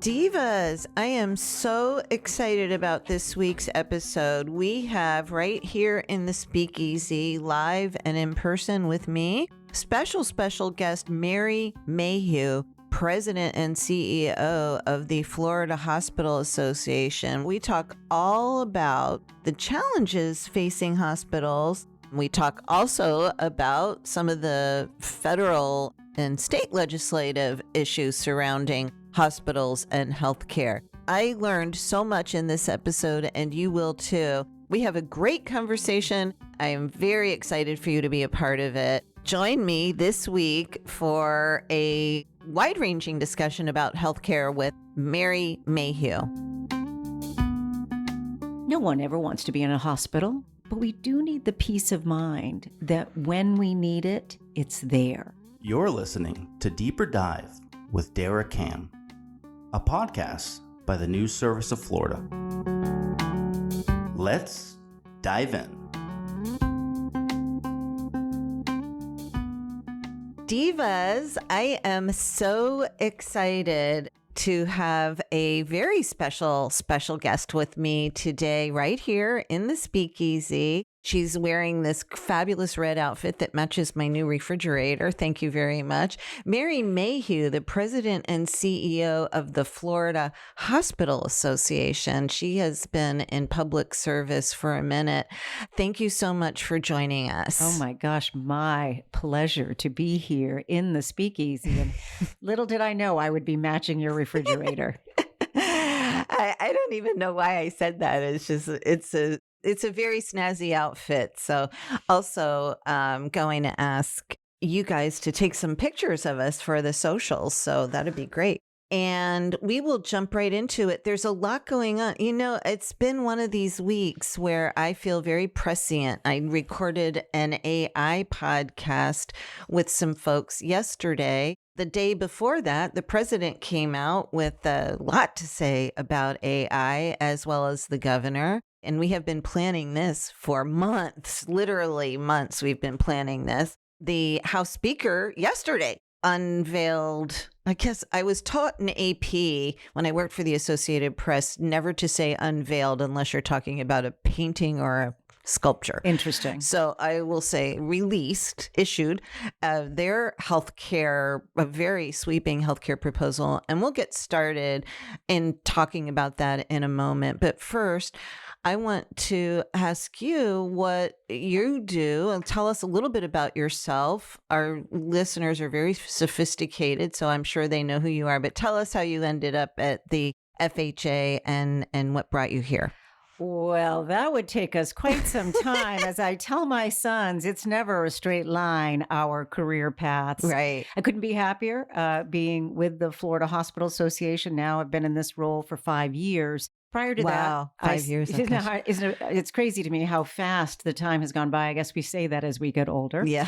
Divas, I am so excited about this week's episode. We have right here in the Speakeasy, live and in person with me, special guest Mary Mayhew, President and CEO of the Florida Hospital Association. We talk all about the challenges facing hospitals. We talk also about some of the federal and state legislative issues surrounding hospitals and healthcare. I learned so much in this episode, and you will too. We have a great conversation. I am very excited for you to be a part of it. Join me this week for a wide-ranging discussion about healthcare with Mary Mayhew. No one ever wants to be in a hospital, but we do need the peace of mind that when we need it, it's there. You're listening to Deeper Dive with Dara, a podcast by the News Service of Florida. Let's dive in. Divas, I am so excited to have a very special guest with me today, right here in the Speakeasy. She's wearing this fabulous red outfit that matches my new refrigerator. Thank you very much. Mary Mayhew, the president and CEO of the Florida Hospital Association. She has been in public service for a minute. Thank you so much for joining us. Oh my gosh, my pleasure to be here in the Speakeasy. And little did I know I would be matching your refrigerator. I don't even know why I said that. It's a very snazzy outfit. So also going to ask you guys to take some pictures of us for the socials. So that'd be great. And we will jump right into it. There's a lot going on. You know, it's been one of these weeks where I feel very prescient. I recorded an AI podcast with some folks yesterday. The day before that, the president came out with a lot to say about AI, as well as the governor. And we have been planning this for months, literally months. We've been planning this. The House Speaker yesterday unveiled, I guess I was taught in AP when I worked for the Associated Press, never to say unveiled unless you're talking about a painting or a sculpture. Interesting. So I will say issued their healthcare, a very sweeping healthcare proposal. And we'll get started in talking about that in a moment. But first, I want to ask you what you do and tell us a little bit about yourself. Our listeners are very sophisticated, so I'm sure they know who you are. But tell us how you ended up at the FHA and what brought you here. Well, that would take us quite some time. As I tell my sons, it's never a straight line, our career paths. Right. I couldn't be happier being with the Florida Hospital Association. Now I've been in this role for 5 years. Prior to Wow, that, 5 years. It's crazy to me how fast the time has gone by. I guess we say that as we get older. Yeah.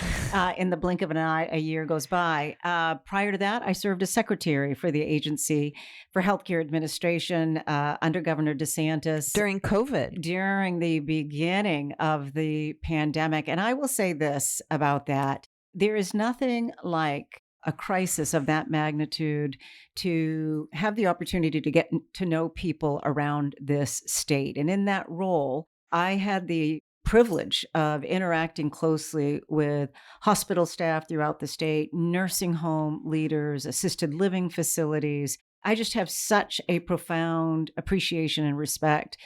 In the blink of an eye, a year goes by. Prior to that, I served as secretary for the Agency for Healthcare Administration under Governor DeSantis. During COVID. During the beginning of the pandemic. And I will say this about that. There is nothing like a crisis of that magnitude to have the opportunity to get to know people around this state. And in that role, I had the privilege of interacting closely with hospital staff throughout the state, nursing home leaders, assisted living facilities. I just have such a profound appreciation and respect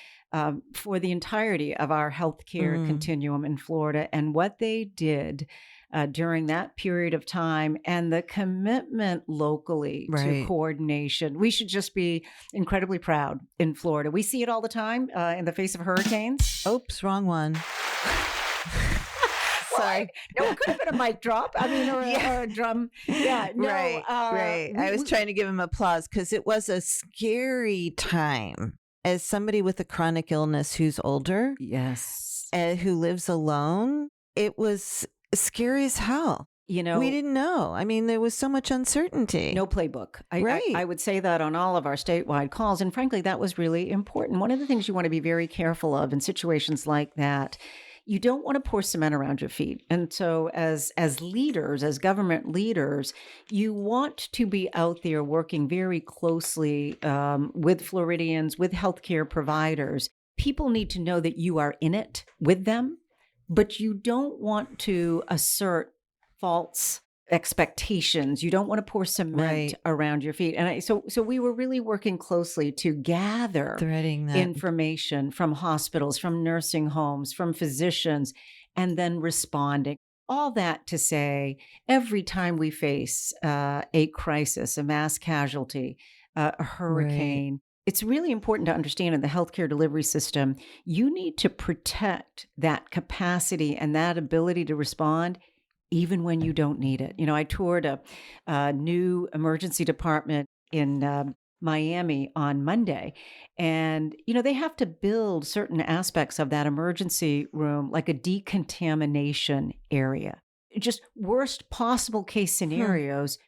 for the entirety of our healthcare continuum in Florida and what they did during that period of time and the commitment locally to coordination. We should just be incredibly proud in Florida. We see it all the time in the face of hurricanes. Oops, wrong one. Sorry. No, it could have been a mic drop. I mean, or a drum. Yeah, no. Right. I was trying to give him applause because it was a scary time. As somebody with a chronic illness who's older, yes, who lives alone, it was scary as hell. You know, we didn't know. I mean, there was so much uncertainty. No playbook. I would say that on all of our statewide calls. And frankly, that was really important. One of the things you want to be very careful of in situations like that you don't want to pour cement around your feet. And so as leaders, as government leaders, you want to be out there working very closely with Floridians, with healthcare providers. People need to know that you are in it with them, but you don't want to assert false expectations. You don't want to pour cement around your feet. And so we were really working closely to gather Threading that. information from hospitals, from nursing homes, from physicians, and then responding. All that to say, every time we face a crisis, a mass casualty, a hurricane, it's really important to understand in the healthcare delivery system, you need to protect that capacity and that ability to respond even when you don't need it. I toured a new emergency department in Miami on Monday. And, they have to build certain aspects of that emergency room, like a decontamination area. Just worst possible case scenarios,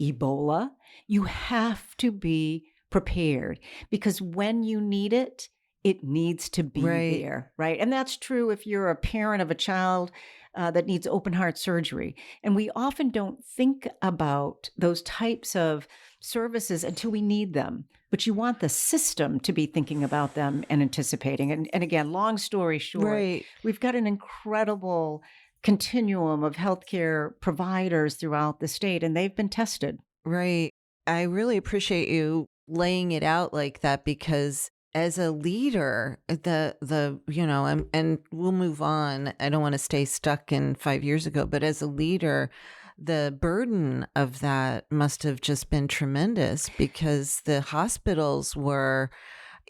Ebola, you have to be prepared because when you need it, it needs to be there, right? And that's true if you're a parent of a child that needs open heart surgery. And we often don't think about those types of services until we need them. But you want the system to be thinking about them and anticipating. And again, long story short, we've got an incredible continuum of healthcare providers throughout the state, and they've been tested. Right. I really appreciate you laying it out like that because as a leader, and we'll move on. I don't want to stay stuck in 5 years ago, but as a leader, the burden of that must have just been tremendous because the hospitals were,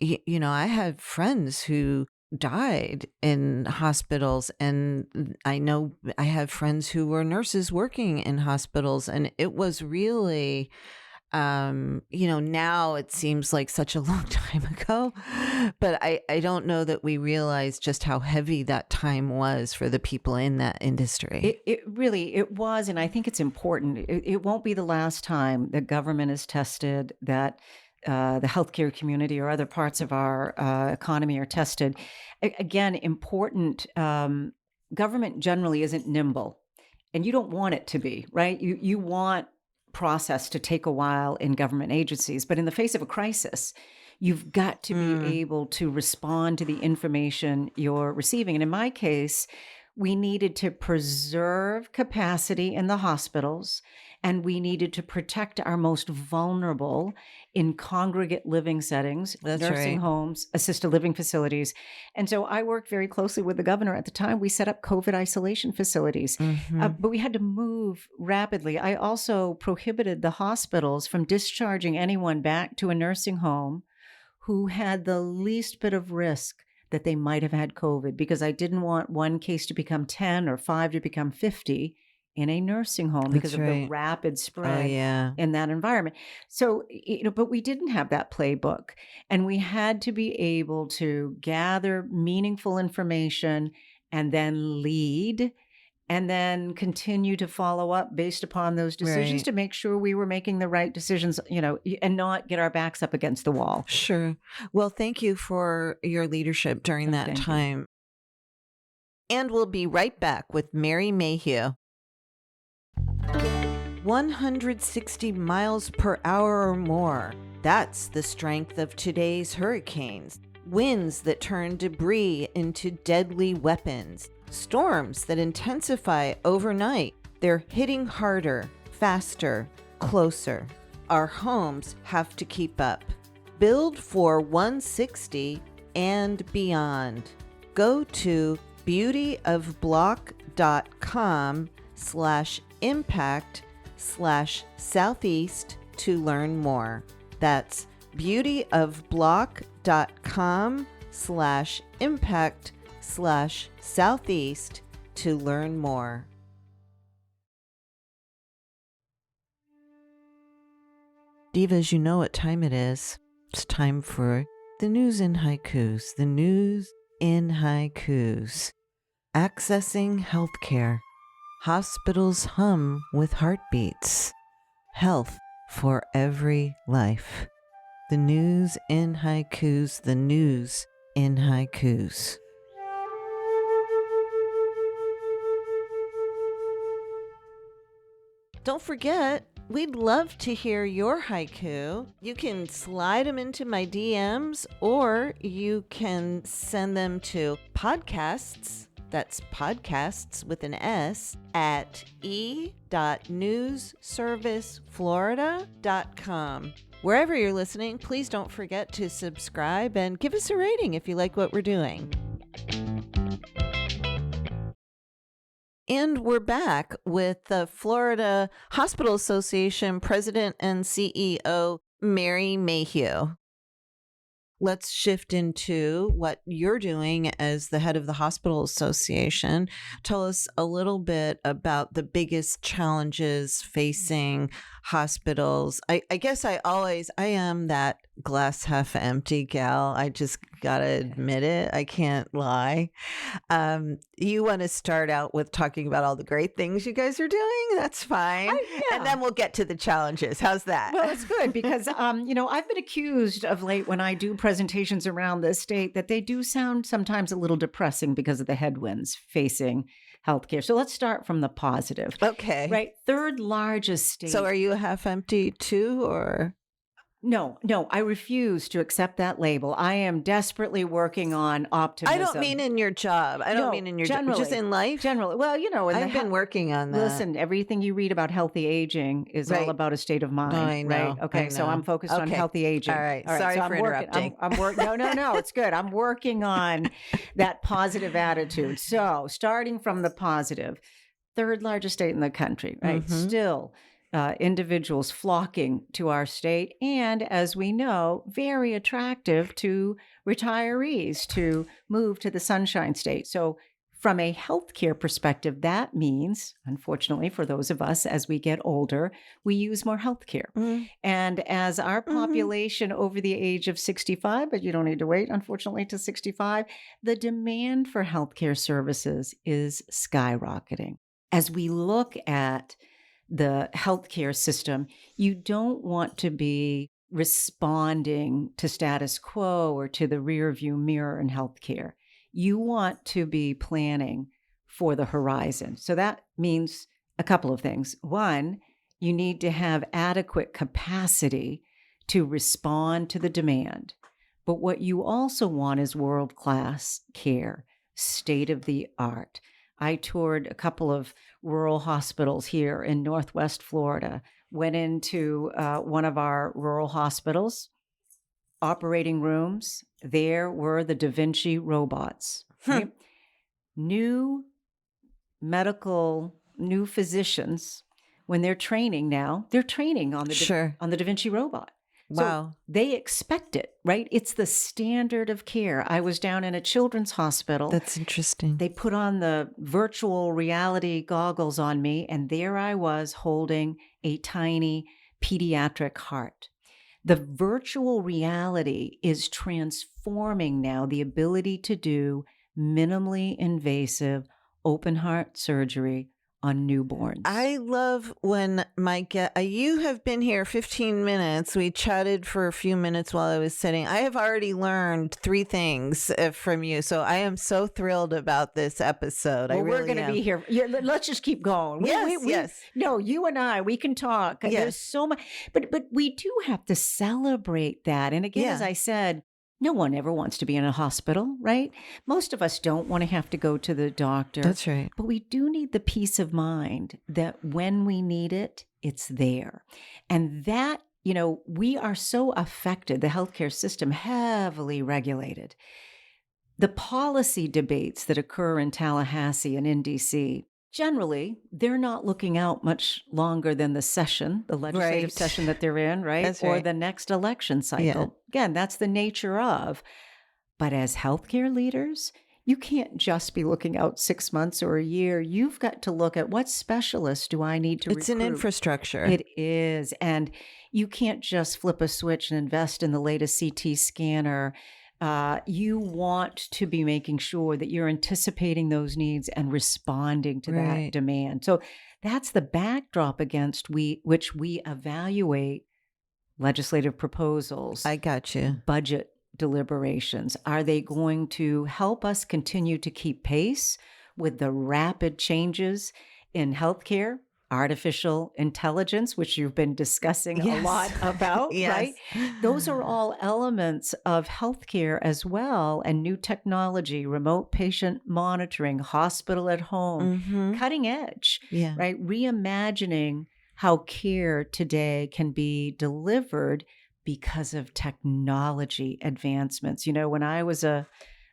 I had friends who died in hospitals, and I know I have friends who were nurses working in hospitals, and it was really now it seems like such a long time ago, but I don't know that we realize just how heavy that time was for the people in that industry. It really was, and I think it's important. It won't be the last time the government is tested, that the healthcare community or other parts of our economy are tested. Again, important. Government generally isn't nimble, and you don't want it to be, right? You want process to take a while in government agencies, but in the face of a crisis, you've got to be able to respond to the information you're receiving. And in my case, we needed to preserve capacity in the hospitals, and we needed to protect our most vulnerable in congregate living settings, nursing homes, assisted living facilities. And so I worked very closely with the governor at the time. We set up COVID isolation facilities, but we had to move rapidly. I also prohibited the hospitals from discharging anyone back to a nursing home who had the least bit of risk that they might have had COVID, because I didn't want one case to become 10 or 5 to become 50 in a nursing home because of the rapid spread in that environment. So, but we didn't have that playbook, and we had to be able to gather meaningful information and then lead and then continue to follow up based upon those decisions to make sure we were making the right decisions, and not get our backs up against the wall. Sure. Well, thank you for your leadership during that time. And we'll be right back with Mary Mayhew. 160 miles per hour or more. That's the strength of today's hurricanes. Winds that turn debris into deadly weapons. Storms that intensify overnight. They're hitting harder, faster, closer. Our homes have to keep up. Build for 160 and beyond. Go to beautyofblock.com/impact/southeast to learn more. That's beautyofblock.com/impact/southeast to learn more. Divas, you know what time it is. It's time for the news in haikus. The news in haikus. Accessing healthcare. Hospitals hum with heartbeats. Health for every life. The news in haikus. The news in haikus. don't forget, we'd love to hear your haiku. You can slide them into my DMs, or you can send them to podcasts. That's podcasts with an S at e.newsserviceflorida.com. Wherever you're listening, please don't forget to subscribe and give us a rating if you like what we're doing. And we're back with the Florida Hospital Association President and CEO, Mary Mayhew. Let's shift into what you're doing as the head of the Hospital Association. Tell us a little bit about the biggest challenges facing hospitals. I guess I am that glass half empty gal. I just gotta admit it. I can't lie. You want to start out with talking about all the great things you guys are doing? That's fine. And then we'll get to the challenges. How's that? Well, it's good because, I've been accused of late when I do presentations around the state that they do sound sometimes a little depressing because of the headwinds facing healthcare. So let's start from the positive. Okay. Right. Third largest state. So are you half empty too, or? No, I refuse to accept that label. I am desperately working on optimism. I don't mean in your job. I don't mean in your job. Just in life? Generally. Well, I've been working on that. Listen, everything you read about healthy aging is all about a state of mind. I know. Right? Okay, so I'm focused on healthy aging. All right. Sorry for interrupting. I'm working. No, it's good. I'm working on that positive attitude. So starting from the positive, third largest state in the country, right? Mm-hmm. Still. Individuals flocking to our state, and as we know, very attractive to retirees to move to the Sunshine State. So from a healthcare perspective, that means, unfortunately, for those of us as we get older, we use more healthcare. Mm-hmm. And as our population over the age of 65, but you don't need to wait, unfortunately, to 65, the demand for healthcare services is skyrocketing. As we look at the healthcare system, you don't want to be responding to status quo or to the rear view mirror in healthcare. You want to be planning for the horizon. So that means a couple of things. One, you need to have adequate capacity to respond to the demand. But what you also want is world-class care, state-of-the-art. I toured a couple of rural hospitals here in Northwest Florida, went into one of our rural hospitals, operating rooms. There were the Da Vinci robots. Right? New physicians, when they're training now, they're training on the on the Da Vinci robot. Wow. So they expect it, right? It's the standard of care. I was down in a children's hospital. That's interesting. They put on the virtual reality goggles on me, and there I was holding a tiny pediatric heart. The virtual reality is transforming now the ability to do minimally invasive open heart surgery on newborns. I love when you have been here 15 minutes. We chatted for a few minutes while I was sitting. I have already learned 3 things from you. So I am so thrilled about this episode. Well, we're going to be here. Yeah, let's just keep going. Yes. No, you and I, we can talk. Yes. There's so much, but we do have to celebrate that. And again, as I said, no one ever wants to be in a hospital, right? Most of us don't want to have to go to the doctor. That's right. But we do need the peace of mind that when we need it, it's there. And that, we are so affected, the healthcare system heavily regulated. The policy debates that occur in Tallahassee and in DC, generally, they're not looking out much longer than the legislative session that they're in, right? That's or right. the next election cycle. Yeah. Again, that's the nature of. But as healthcare leaders, you can't just be looking out 6 months or a year. You've got to look at what specialists do I need to recruit. It's an infrastructure. It is. And you can't just flip a switch and invest in the latest CT scanner. You want to be making sure that you're anticipating those needs and responding to that demand. So that's the backdrop against which we evaluate legislative proposals. I got you. Budget deliberations. Are they going to help us continue to keep pace with the rapid changes in healthcare? artificial intelligence, which you've been discussing a lot Yes. about, right? Yes. Those are all elements of healthcare as well, and new technology, remote patient monitoring, hospital at home, Mhm. cutting edge, Yeah. right? Reimagining how care today can be delivered because of technology advancements. When I was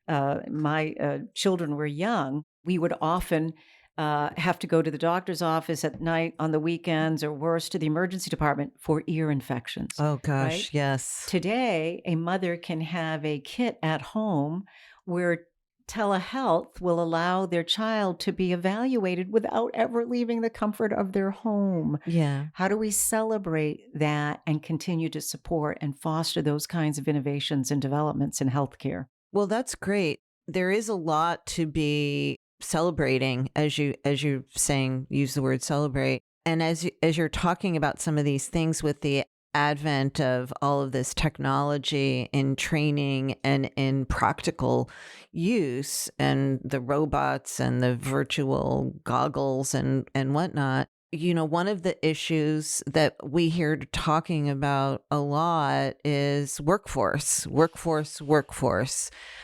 my children were young, we would often have to go to the doctor's office at night on the weekends, or worse, to the emergency department for ear infections, Oh right? gosh, yes. Today, a mother can have a kit at home where telehealth will allow their child to be evaluated without ever leaving the comfort of their home. Yeah. How do we celebrate that and continue to support and foster those kinds of innovations and developments in healthcare? Well, that's great. There is a lot to be celebrating as you're saying, use the word celebrate. And as you're talking about some of these things with the advent of all of this technology in training and in practical use and the robots and the virtual goggles and whatnot, one of the issues that we hear talking about a lot is workforce.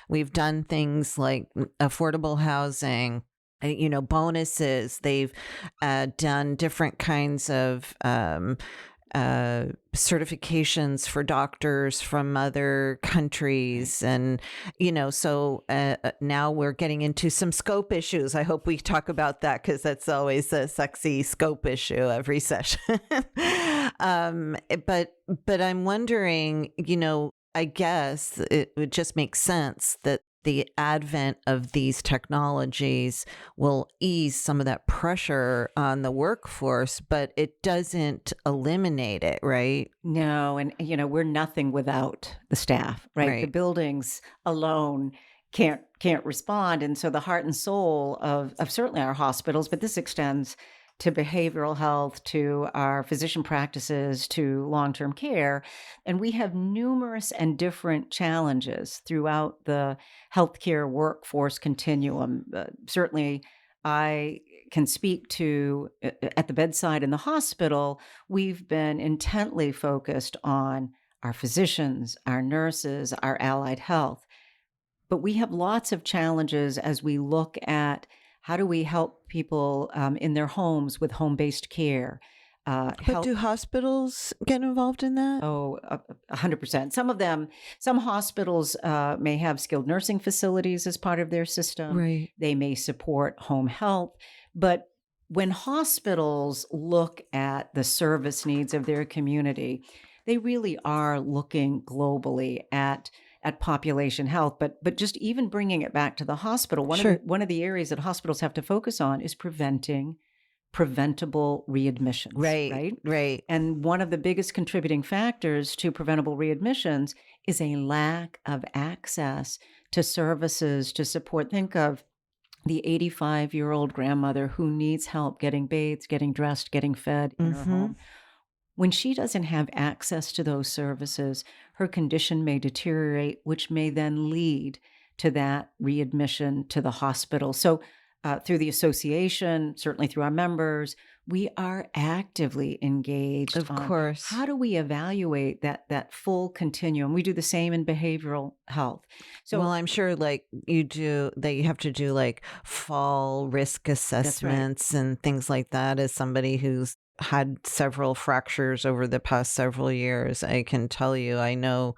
We've done things like affordable housing, bonuses. They've done different kinds of certifications for doctors from other countries. And, so now we're getting into some scope issues. I hope we talk about that because that's always a sexy scope issue every session. But I'm wondering, I guess it would just make sense that the advent of these technologies will ease some of that pressure on the workforce, but it doesn't eliminate it, right? No, and we're nothing without the staff, right? The Right. buildings alone can't respond, and so the heart and soul of certainly our hospitals, but this extends to behavioral health, to our physician practices, to long-term care, and we have numerous and different challenges throughout the healthcare workforce continuum. Certainly, I can speak to at the bedside in the hospital. We've been intently focused on our physicians, our nurses, our allied health. But we have lots of challenges as we look at how do we help people in their homes with home based care. But Help do hospitals get involved in that? Oh, 100%. Some hospitals may have skilled nursing facilities as part of their system. Right. They may support home health. But when hospitals look at the service needs of their community, they really are looking globally at population health. But just even bringing it back to the hospital, Sure. one of the areas that hospitals have to focus on is preventing preventable readmissions, Right. right? Right. And one of the biggest contributing factors to preventable readmissions is a lack of access to services to support. Think of the 85-year-old grandmother who needs help getting bathed, getting dressed, getting fed in her Mm-hmm. home. When she doesn't have access to those services, her condition may deteriorate, which may then lead to that readmission to the hospital. So, through the association, certainly through our members, we are actively engaged Of on course. how do we evaluate that full continuum. We do the same in behavioral health. Well, So I'm sure like you have to do like fall risk that's right. assessments and things like that. As somebody who's had several fractures over the past several years, I can tell you, I know,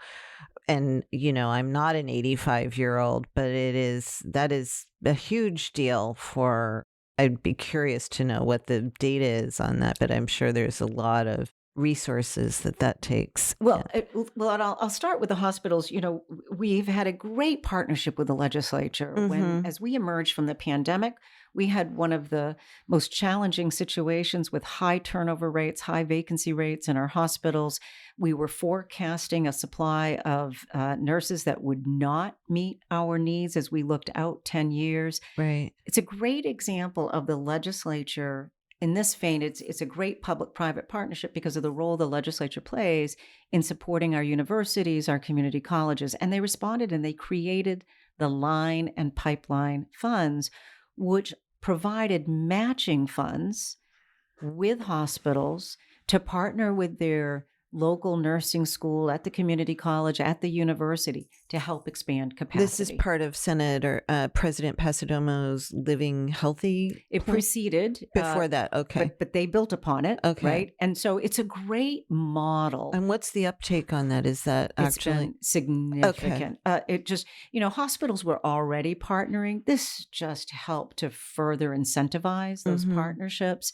and I'm not an 85-year-old, but that is a huge deal for. I'd be curious to know what the data is on that, but I'm sure there's a lot of resources that takes. Yeah. And I'll start with the hospitals. We've had a great partnership with the legislature. Mm-hmm. As we emerged from the pandemic, we had one of the most challenging situations with high turnover rates, high vacancy rates in our hospitals. We were forecasting a supply of nurses that would not meet our needs as we looked out 10 years. Right. It's a great example of the legislature. In this vein, it's a great public-private partnership because of the role the legislature plays in supporting our universities, our community colleges. And they responded and they created the line and pipeline funds, which provided matching funds with hospitals to partner with their local nursing school, at the community college, at the university to help expand This is capacity. part of Senator President Pasadomo's Living Healthy It plan? preceded Before that, okay. but they built upon it, Okay. right? And so it's a great model. And what's the uptake on that? Is that It's actually been significant. It just, hospitals were already partnering. This just helped to further incentivize those Mhm. partnerships.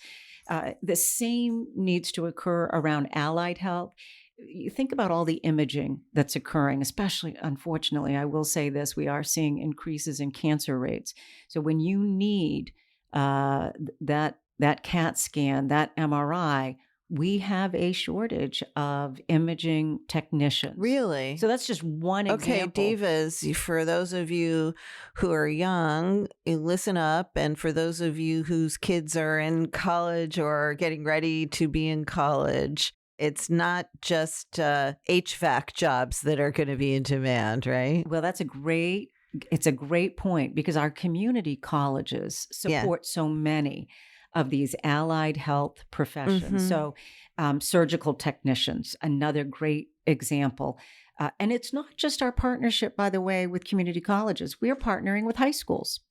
The same needs to occur around allied health. You think about all the imaging that's occurring, especially, unfortunately, I will say this, we are seeing increases in cancer rates. So when you need that CAT scan, that MRI, we have a shortage of imaging technicians. Really? So that's just one Okay, example. Divas, for those of you who are young, listen up. And for those of you whose kids are in college or getting ready to be in college, it's not just HVAC jobs that are going to be in demand, right? Well, it's a great point, because our community colleges support so many of these allied health professions. Mhm. So, surgical technicians, another great example. And it's not just our partnership, by the way, with community colleges. We're partnering with high schools.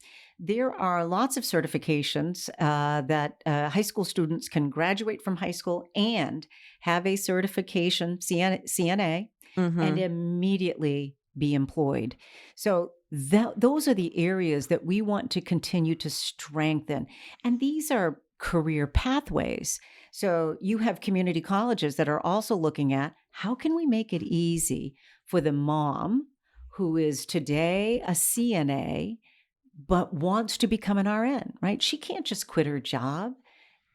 There are lots of certifications that high school students can graduate from high school and have a certification, CNA, and Mhm. immediately be employed. So those are the areas that we want to continue to strengthen. And these are career pathways. So you have community colleges that are also looking at, how can we make it easy for the mom who is today a CNA but wants to become an RN, right? She can't just quit her job.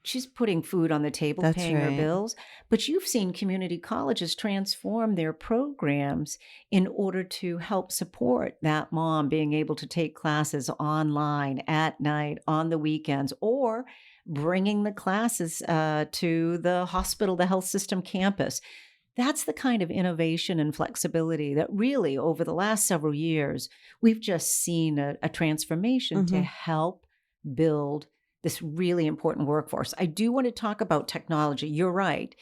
She's putting food on the table, That's paying her right. bills. But you've seen community colleges transform their programs in order to help support that mom being able to take classes online at night, on the weekends, or bringing the classes to the hospital, the health system campus. That's the kind of innovation and flexibility that really, over the last several years, we've just seen a transformation to Mhm. help build this really important workforce. I do want to talk about technology. You're right.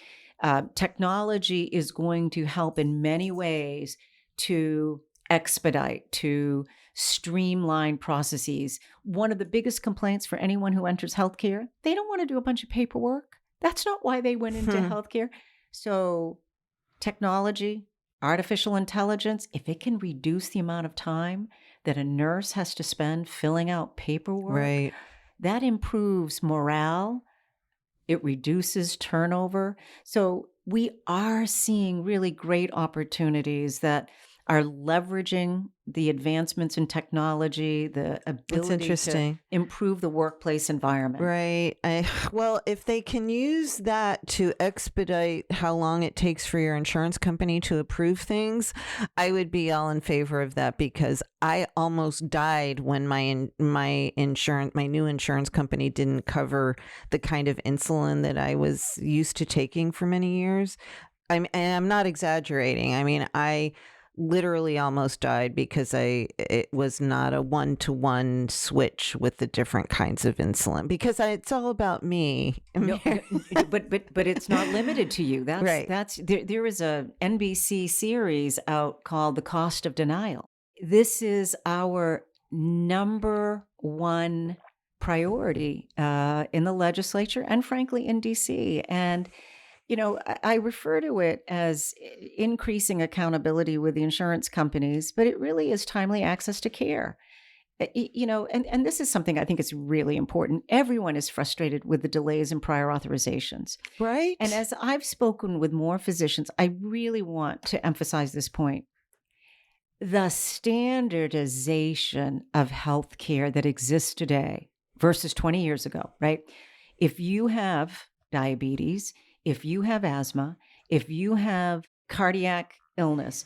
Technology is going to help in many ways to expedite, to streamline processes. One of the biggest complaints for anyone who enters healthcare, they don't want to do a bunch of paperwork. That's not why they went into healthcare. So technology, artificial intelligence, if it can reduce the amount of time that a nurse has to spend filling out paperwork, Right. that improves morale. It reduces turnover. So we are seeing really great opportunities that are leveraging the advancements in technology, the That's ability to interesting. improve the workplace environment. Right. Well, if they can use that to expedite how long it takes for your insurance company to approve things, I would be all in favor of that, because I almost died when my new insurance company didn't cover the kind of insulin that I was used to taking for many years. And I'm not exaggerating. I mean, I literally almost died because it was not a one-to-one switch with the different kinds of insulin, because it's all about me. No, but it's not limited to you. Right. There is a NBC series out called The Cost of Denial. This is our number one priority in the legislature and frankly in DC. And I refer to it as increasing accountability with the insurance companies, but it really is timely access to care. And this is something I think is really important. Everyone is frustrated with the delays in prior authorizations. Right. And as I've spoken with more physicians, I really want to emphasize this point. The standardization of healthcare that exists today versus 20 years ago, right? If you have diabetes, if you have asthma, if you have cardiac illness,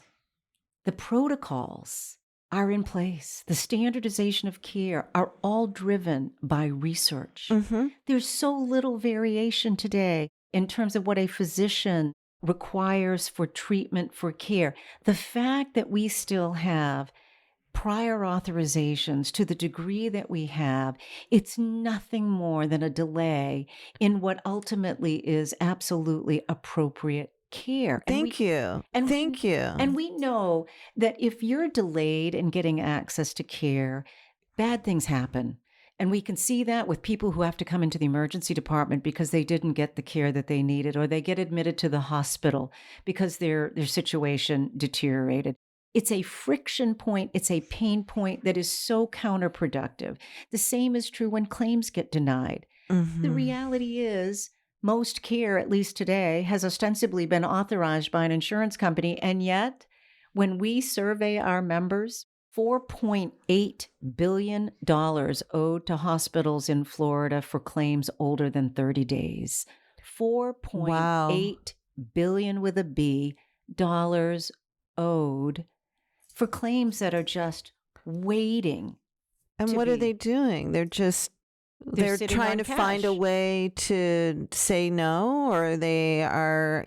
the protocols are in place. The standardization of care are all driven by research. Mm-hmm. There's so little variation today in terms of what a physician requires for treatment, for care. The fact that we still have prior authorizations to the degree that we have, it's nothing more than a delay in what ultimately is absolutely appropriate care. Thank you. And Thank you. And we know that if you're delayed in getting access to care, bad things happen. And we can see that with people who have to come into the emergency department because they didn't get the care that they needed, or they get admitted to the hospital because their situation deteriorated. It's a friction point. It's a pain point that is so counterproductive. The same is true when claims get denied. The Mhm. reality is most care, at least today, has ostensibly been authorized by an insurance company. And yet, when we survey our members, $4.8 billion owed to hospitals in Florida for claims older than 30 days. Wow. $4.8 billion with a B dollars owed for claims that are just waiting. And what are they doing? They're sitting trying on to find a cash. way to say no, or they are,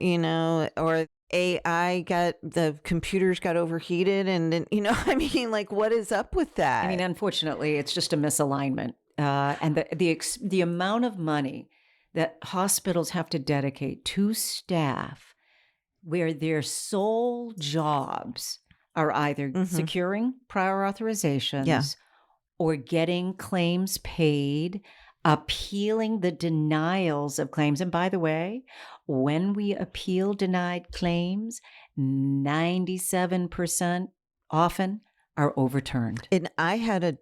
or AI the computers got overheated and then, I mean, like, what is up with that? I mean, unfortunately, it's just a misalignment. And the amount of money that hospitals have to dedicate to staff where their sole jobs are either securing prior authorizations or getting claims paid, appealing the denials of claims. And by the way, when we appeal denied claims, 97% often are overturned. And I had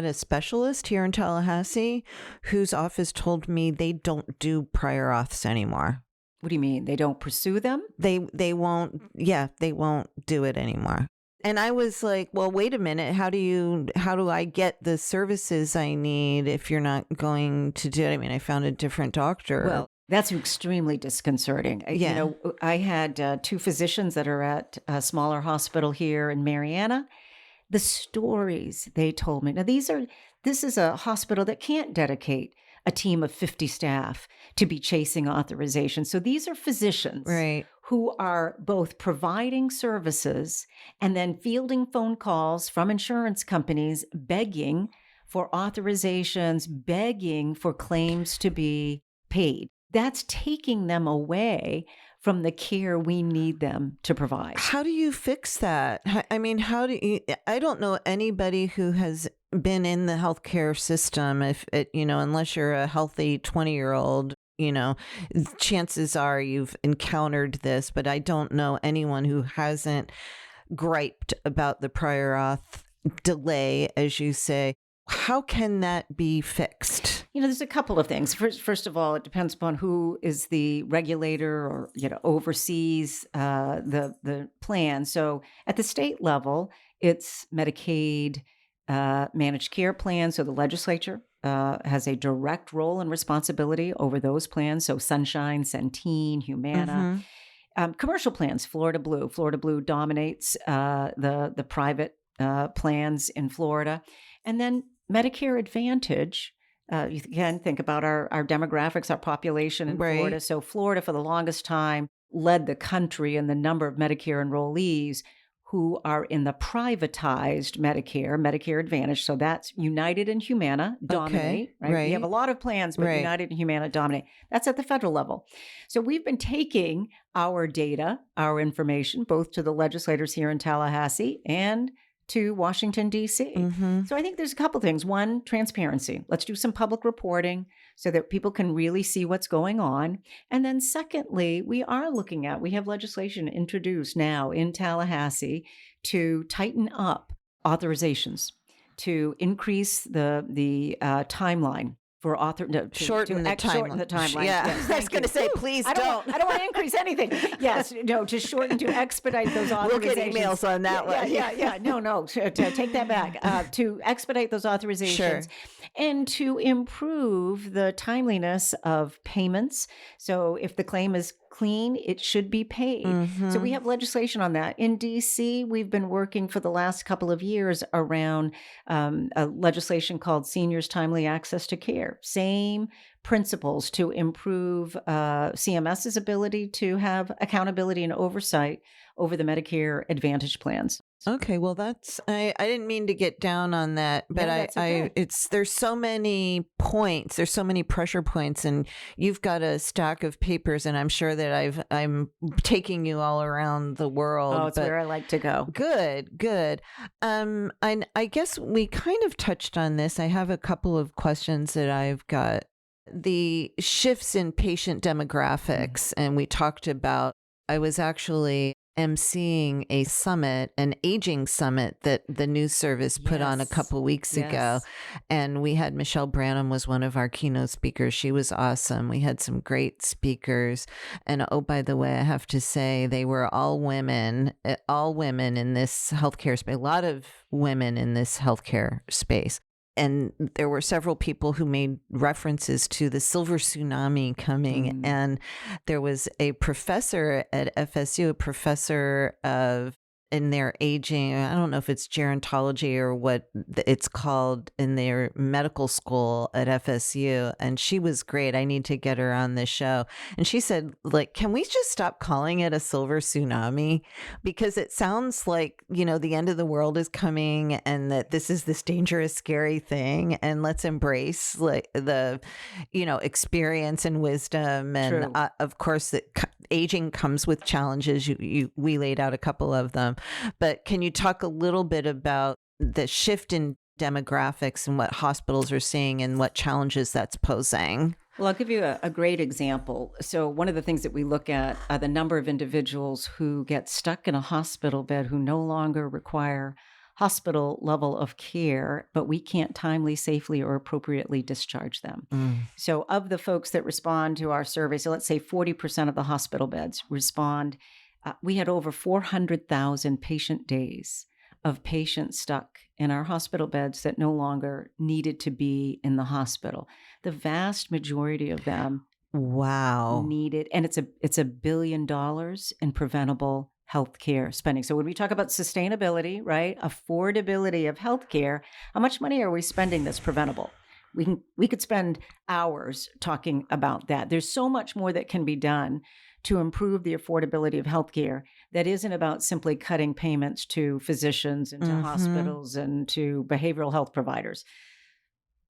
a specialist here in Tallahassee whose office told me they don't do prior auths anymore. What do you mean? They don't pursue them? They won't do it anymore. And I was like, well, wait a minute. How do I get the services I need if you're not going to do it? I mean, I found a different doctor. Well, that's extremely disconcerting. Yeah. I had two physicians that are at a smaller hospital here in Mariana. The stories they told me. Now, this is a hospital that can't dedicate a team of 50 staff to be chasing authorization. So these are physicians Right. who are both providing services and then fielding phone calls from insurance companies begging for authorizations, begging for claims to be paid. That's taking them away from the care we need them to provide. How do you fix that? I mean, I don't know anybody who has been in the healthcare system, unless you're a healthy 20-year-old, chances are you've encountered this, but I don't know anyone who hasn't griped about the prior auth delay, as you say. How can that be fixed? There's a couple of things. First of all, it depends upon who is the regulator or oversees the plan. So at the state level, it's Medicaid managed care plans. So the legislature has a direct role and responsibility over those plans. So Sunshine, Centene, Humana. Commercial plans, Florida Blue dominates the private plans in Florida. And then Medicare Advantage, you can think about our demographics, our population in Florida. So Florida, for the longest time, led the country in the number of Medicare enrollees who are in the privatized Medicare Advantage. So that's United and Humana dominate, right? We have a lot of plans, but United and Humana dominate. That's at the federal level. So we've been taking our data, our information, both to the legislators here in Tallahassee and to Washington, D.C. So I think there's a couple things. One, transparency. Let's do some public reporting so that people can really see what's going on. And then secondly, we have legislation introduced now in Tallahassee to tighten up authorizations, to increase the timeline for shorten the timeline. Yeah, Yes, I was going to say, please don't. I don't want to increase anything. Yes, no, to shorten, to expedite those authorizations. We'll get emails on that one. Yeah. No, to take that back. To expedite those authorizations and to improve the timeliness of payments. So if the claim is clean, it should be paid. So we have legislation on that. In DC, we've been working for the last couple of years around a legislation called Seniors Timely Access to Care. Same principles to improve CMS's ability to have accountability and oversight over the Medicare Advantage plans. Okay, well I didn't mean to get down on that, but No, that's okay. there's so many points, there's so many pressure points, and you've got a stack of papers, and I'm sure that I'm taking you all around the world. Oh, it's but where I like to go. Good. I guess we kind of touched on this. I have a couple of questions that I've got. The shifts in patient demographics, and we talked about, I was actually emceeing a summit, an aging summit that the news service put on a Yes. couple weeks ago. Yes. And we had Michelle Branham was one of our keynote speakers. She was awesome. We had some great speakers. And oh, by the way, I have to say they were all women in this healthcare space, a lot of women in this healthcare space. And there were several people who made references to the silver tsunami coming. And there was a professor at FSU, a professor of in their aging, I don't know if it's gerontology or what it's called in their medical school at FSU. And she was great. I need to get her on this show. And she said, like, can we just stop calling it a silver tsunami? Because it sounds like, the end of the world is coming and that this is this dangerous, scary thing. And let's embrace like the, experience and wisdom. And of course, aging comes with challenges. We laid out a couple of them. But can you talk a little bit about the shift in demographics and what hospitals are seeing and what challenges that's posing? Well, I'll give you a great example. So one of the things that we look at are the number of individuals who get stuck in a hospital bed who no longer require hospital level of care, but we can't timely, safely, or appropriately discharge them. So of the folks that respond to our survey, so let's say 40% of the hospital beds respond, we had over 400,000 patient days of patients stuck in our hospital beds that no longer needed to be in the hospital. The vast majority of them needed, and it's $1 billion in preventable healthcare spending. So when we talk about sustainability, right, affordability of healthcare, how much money are we spending that's preventable? We could spend hours talking about that. There's so much more that can be done to improve the affordability of healthcare that isn't about simply cutting payments to physicians and to hospitals and to behavioral health providers.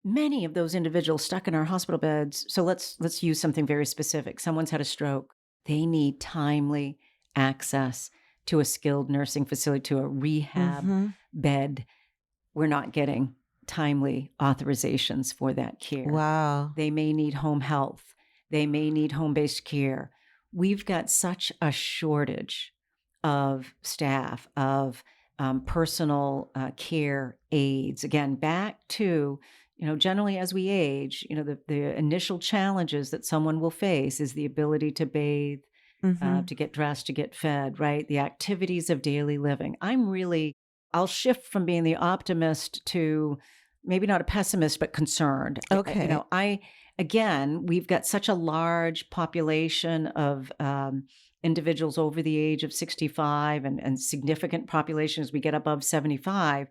Many of those individuals stuck in our hospital beds, so let's use something very specific. Someone's had a stroke. They need timely access to a skilled nursing facility, to a rehab bed. We're not getting timely authorizations for that care. Wow. They may need home health. They may need home-based care. We've got such a shortage of staff, of personal care aides. Again, back to, generally as we age, the initial challenges that someone will face is the ability to bathe, to get dressed, to get fed, right? The activities of daily living. I'll shift from being the optimist to maybe not a pessimist, but concerned. Okay. Again, we've got such a large population of individuals over the age of 65 and significant population as we get above 75.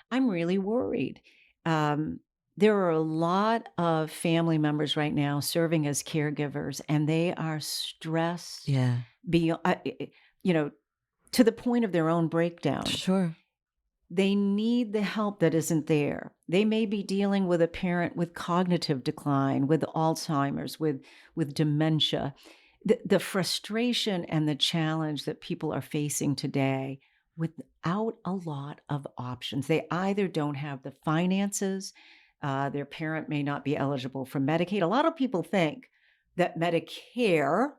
I'm really worried. There are a lot of family members right now serving as caregivers, and they are stressed beyond, to the point of their own breakdown. Sure. They need the help that isn't there. They may be dealing with a parent with cognitive decline, with Alzheimer's, with dementia. The frustration and the challenge that people are facing today without a lot of options. They either don't have the finances, their parent may not be eligible for Medicaid. A lot of people think that Medicare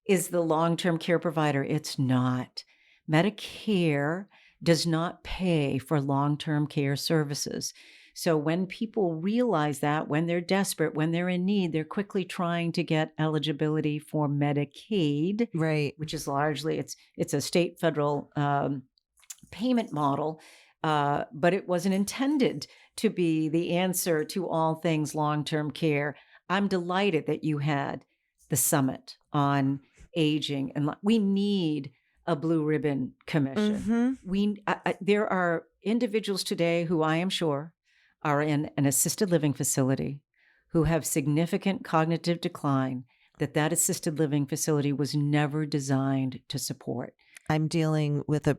is the long-term care provider. It's not. Medicare does not pay for long-term care services. So when people realize that, when they're desperate, when they're in need, they're quickly trying to get eligibility for Medicaid, right? Which is largely, it's a state federal payment model, but it wasn't intended to be the answer to all things long-term care. I'm delighted that you had the summit on aging, and we need a blue ribbon commission. There are individuals today who I am sure are in an assisted living facility who have significant cognitive decline that assisted living facility was never designed to support. I'm dealing with a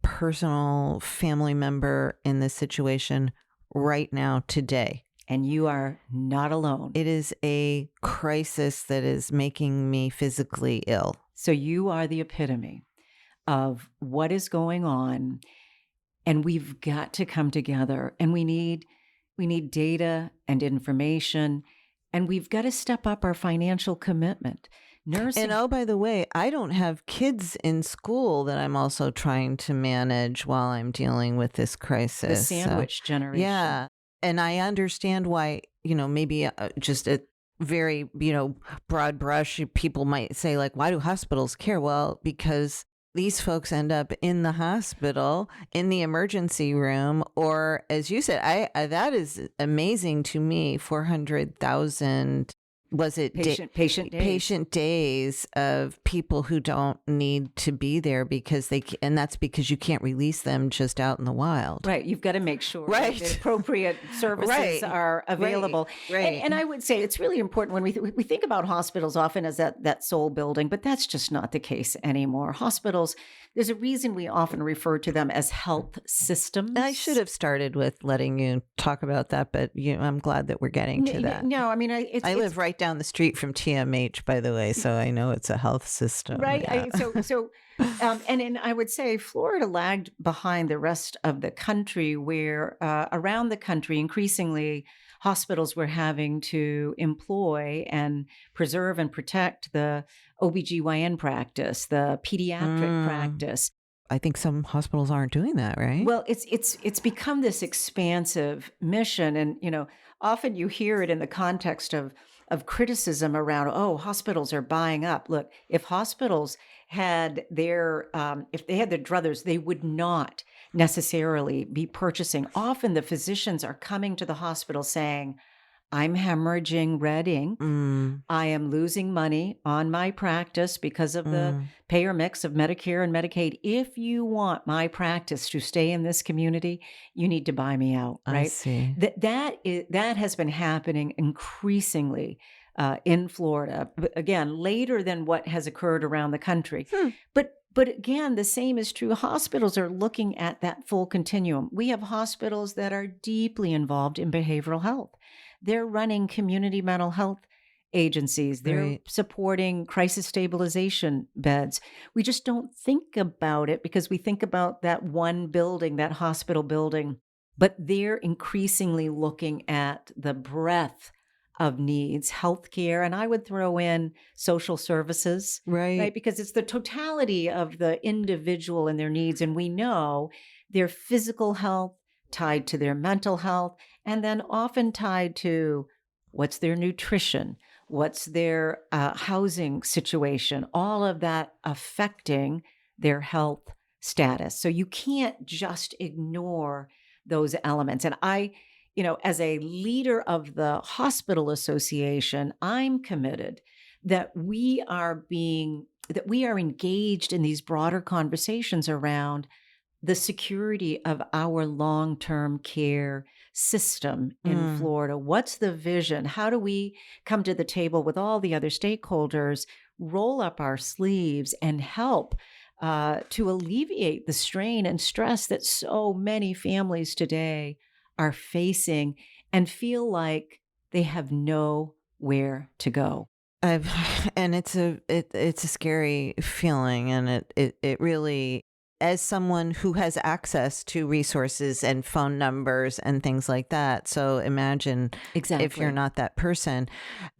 personal family member in this situation right now, today. And you are not alone. It is a crisis that is making me physically ill. So you are the epitome of what is going on, and we've got to come together, and we need data and information, and we've got to step up our financial commitment. Nursing. And oh, by the way, I don't have kids in school that I'm also trying to manage while I'm dealing with this crisis. The sandwich generation. Yeah. And I understand why, maybe just a very, broad brush, people might say, like, why do hospitals care? Well, because these folks end up in the hospital, in the emergency room, or as you said, I that is amazing to me. 400,000 was it patient days of people who don't need to be there because and that's because you can't release them just out in the wild. Right. You've got to make sure that the appropriate services are available. Right. And I would say it's really important when we think about hospitals often as that sole building, but that's just not the case anymore. Hospitals, there's a reason we often refer to them as health systems. I should have started with letting you talk about that, but I'm glad that we're getting to that. No, I mean, I live right down the street from TMH, by the way, so I know it's a health system. Right. Yeah. And I would say Florida lagged behind the rest of the country, where around the country, increasingly, hospitals were having to employ and preserve and protect the OBGYN practice, the pediatric practice. I think some hospitals aren't doing that, right? Well, it's become this expansive mission, and often you hear it in the context of criticism around, hospitals are buying up. Look, if hospitals had if they had their druthers, they would not necessarily be purchasing. Often the physicians are coming to the hospital saying, I'm hemorrhaging red ink. I am losing money on my practice because of the payer mix of Medicare and Medicaid. If you want my practice to stay in this community, you need to buy me out, right? I see. That has been happening increasingly in Florida. But again, later than what has occurred around the country. But again, the same is true. Hospitals are looking at that full continuum. We have hospitals that are deeply involved in behavioral health. They're running community mental health agencies. They're supporting crisis stabilization beds. We just don't think about it because we think about that one building, that hospital building. But they're increasingly looking at the breadth of needs, healthcare, and I would throw in social services, right? Because it's the totality of the individual and their needs. And we know their physical health tied to their mental health, and then often tied to what's their nutrition, what's their housing situation, all of that affecting their health status. So you can't just ignore those elements. And as a leader of the hospital association, I'm committed that we are engaged in these broader conversations around the security of our long-term care system in Florida. What's the vision? How do we come to the table with all the other stakeholders, roll up our sleeves, and help to alleviate the strain and stress that so many families today are facing and feel like they have nowhere to go? And it's a scary feeling, and it really, as someone who has access to resources and phone numbers and things like that. So imagine if you're not that person.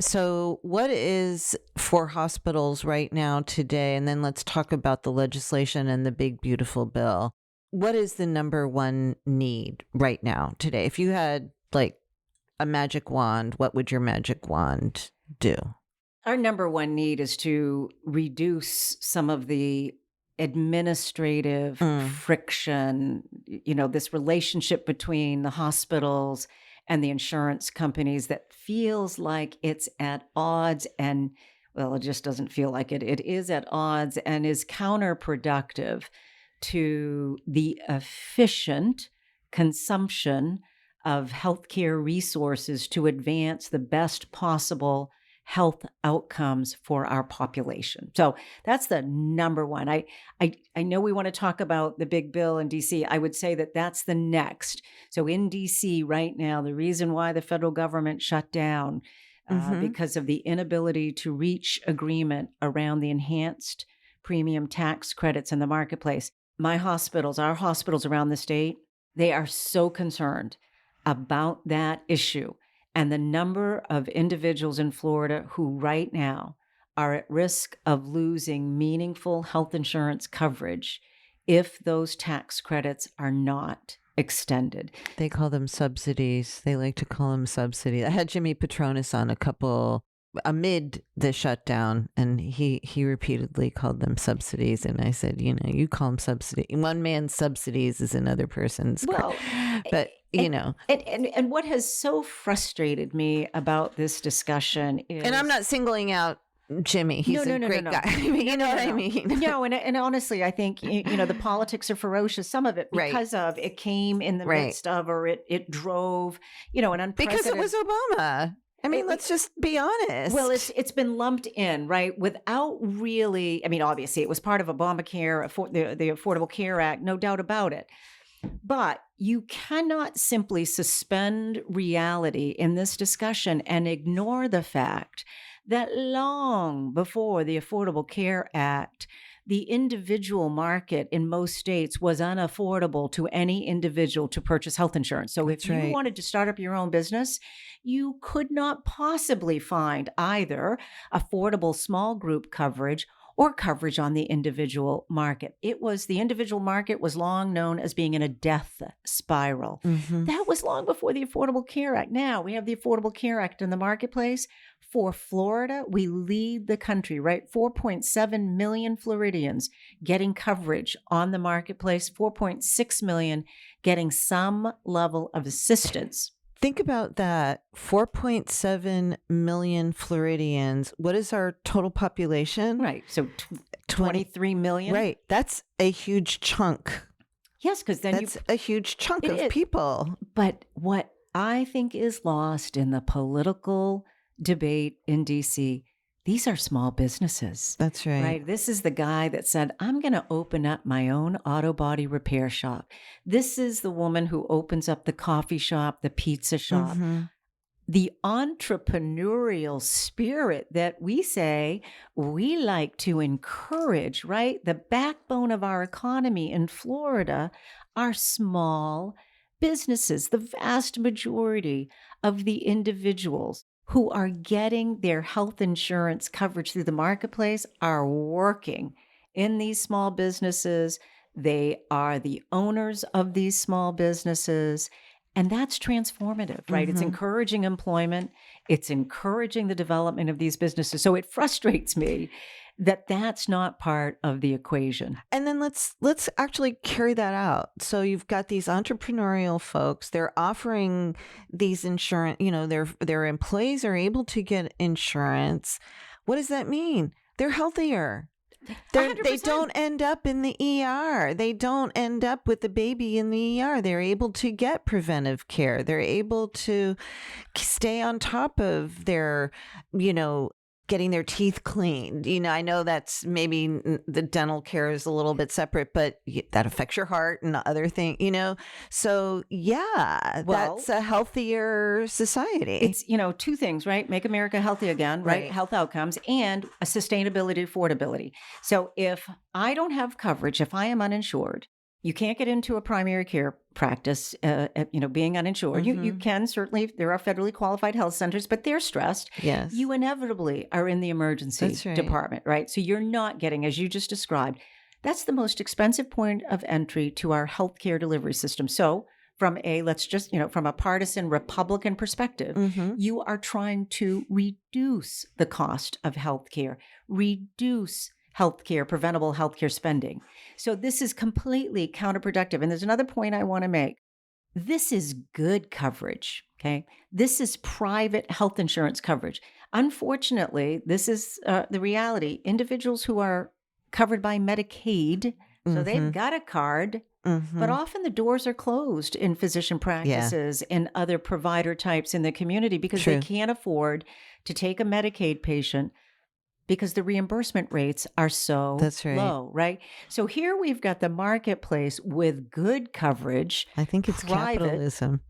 So what is for hospitals right now today? And then let's talk about the legislation and the big, beautiful bill. What is the number one need right now today? If you had like a magic wand, what would your magic wand do? Our number one need is to reduce some of the administrative friction, this relationship between the hospitals and the insurance companies that feels like it's at odds, and well, it just doesn't feel like it. It is at odds and is counterproductive to the efficient consumption of healthcare resources to advance the best possible health outcomes for our population. So that's the number one. I know we want to talk about the big bill in DC. I would say that that's the next. So in DC right now, the reason why the federal government shut down because of the inability to reach agreement around the enhanced premium tax credits in the marketplace. Our hospitals around the state, they are so concerned about that issue and the number of individuals in Florida who right now are at risk of losing meaningful health insurance coverage if those tax credits are not extended. They call them subsidies. They like to call them subsidies. I had Jimmy Petronis on amid the shutdown, and he repeatedly called them subsidies. And I said, you call them subsidies. One man's subsidies is another person's. Well, but and what has so frustrated me about this discussion is, and I'm not singling out Jimmy. He's a great guy. I mean, you know what I mean? No, and honestly, I think, the politics are ferocious. Some of it because of it came in the midst of, or it drove, an unprecedented. Because it was Obama. I mean, let's just be honest. Well, it's been lumped in, right, without really. I mean, obviously, it was part of Obamacare, the Affordable Care Act, no doubt about it. But you cannot simply suspend reality in this discussion and ignore the fact that long before the Affordable Care Act, the individual market in most states was unaffordable to any individual to purchase health insurance. So if you wanted to start up your own business, you could not possibly find either affordable small group coverage or coverage on the individual market. The individual market was long known as being in a death spiral. That was long before the Affordable Care Act. Now we have the Affordable Care Act in the marketplace. For Florida, we lead the country, right? 4.7 million Floridians getting coverage on the marketplace, 4.6 million getting some level of assistance. Think about that. 4.7 million Floridians. What is our total population? Right. So 23 million. Right. That's a huge chunk. Yes, because then that's a huge chunk of people. But what I think is lost in the political debate in DC, these are small businesses. That's right. Right. This is the guy that said, I'm going to open up my own auto body repair shop. This is the woman who opens up the coffee shop, the pizza shop. The entrepreneurial spirit that we say we like to encourage, right? The backbone of our economy in Florida are small businesses. The vast majority of the individuals who are getting their health insurance coverage through the marketplace are working in these small businesses. They are the owners of these small businesses. And that's transformative, right? It's encouraging employment. It's encouraging the development of these businesses. So it frustrates me that that's not part of the equation. And then let's actually carry that out. So you've got these entrepreneurial folks, they're offering these insurance, their employees are able to get insurance. What does that mean? They're healthier. They don't end up in the ER. They don't end up with the baby in the ER. They're able to get preventive care. They're able to stay on top of their, getting their teeth cleaned. I know that's maybe the dental care is a little bit separate, but that affects your heart and other things, So that's a healthier society. It's, two things, right? Make America healthy again, right? Health outcomes and a sustainability, affordability. So if I don't have coverage, if I am uninsured, you can't get into a primary care practice, being uninsured. You can certainly, there are federally qualified health centers, but they're stressed. Yes. You inevitably are in the emergency department, right? So you're not getting, as you just described, that's the most expensive point of entry to our healthcare delivery system. So from a partisan Republican perspective, you are trying to reduce the cost of healthcare, reduce preventable healthcare spending. So this is completely counterproductive. And there's another point I want to make. This is good coverage, okay? This is private health insurance coverage. Unfortunately, this is the reality. Individuals who are covered by Medicaid, so they've got a card, But often the doors are closed in physician practices and other provider types in the community because they can't afford to take a Medicaid patient because the reimbursement rates are so low, right? So here we've got the marketplace with good coverage. I think it's capitalism.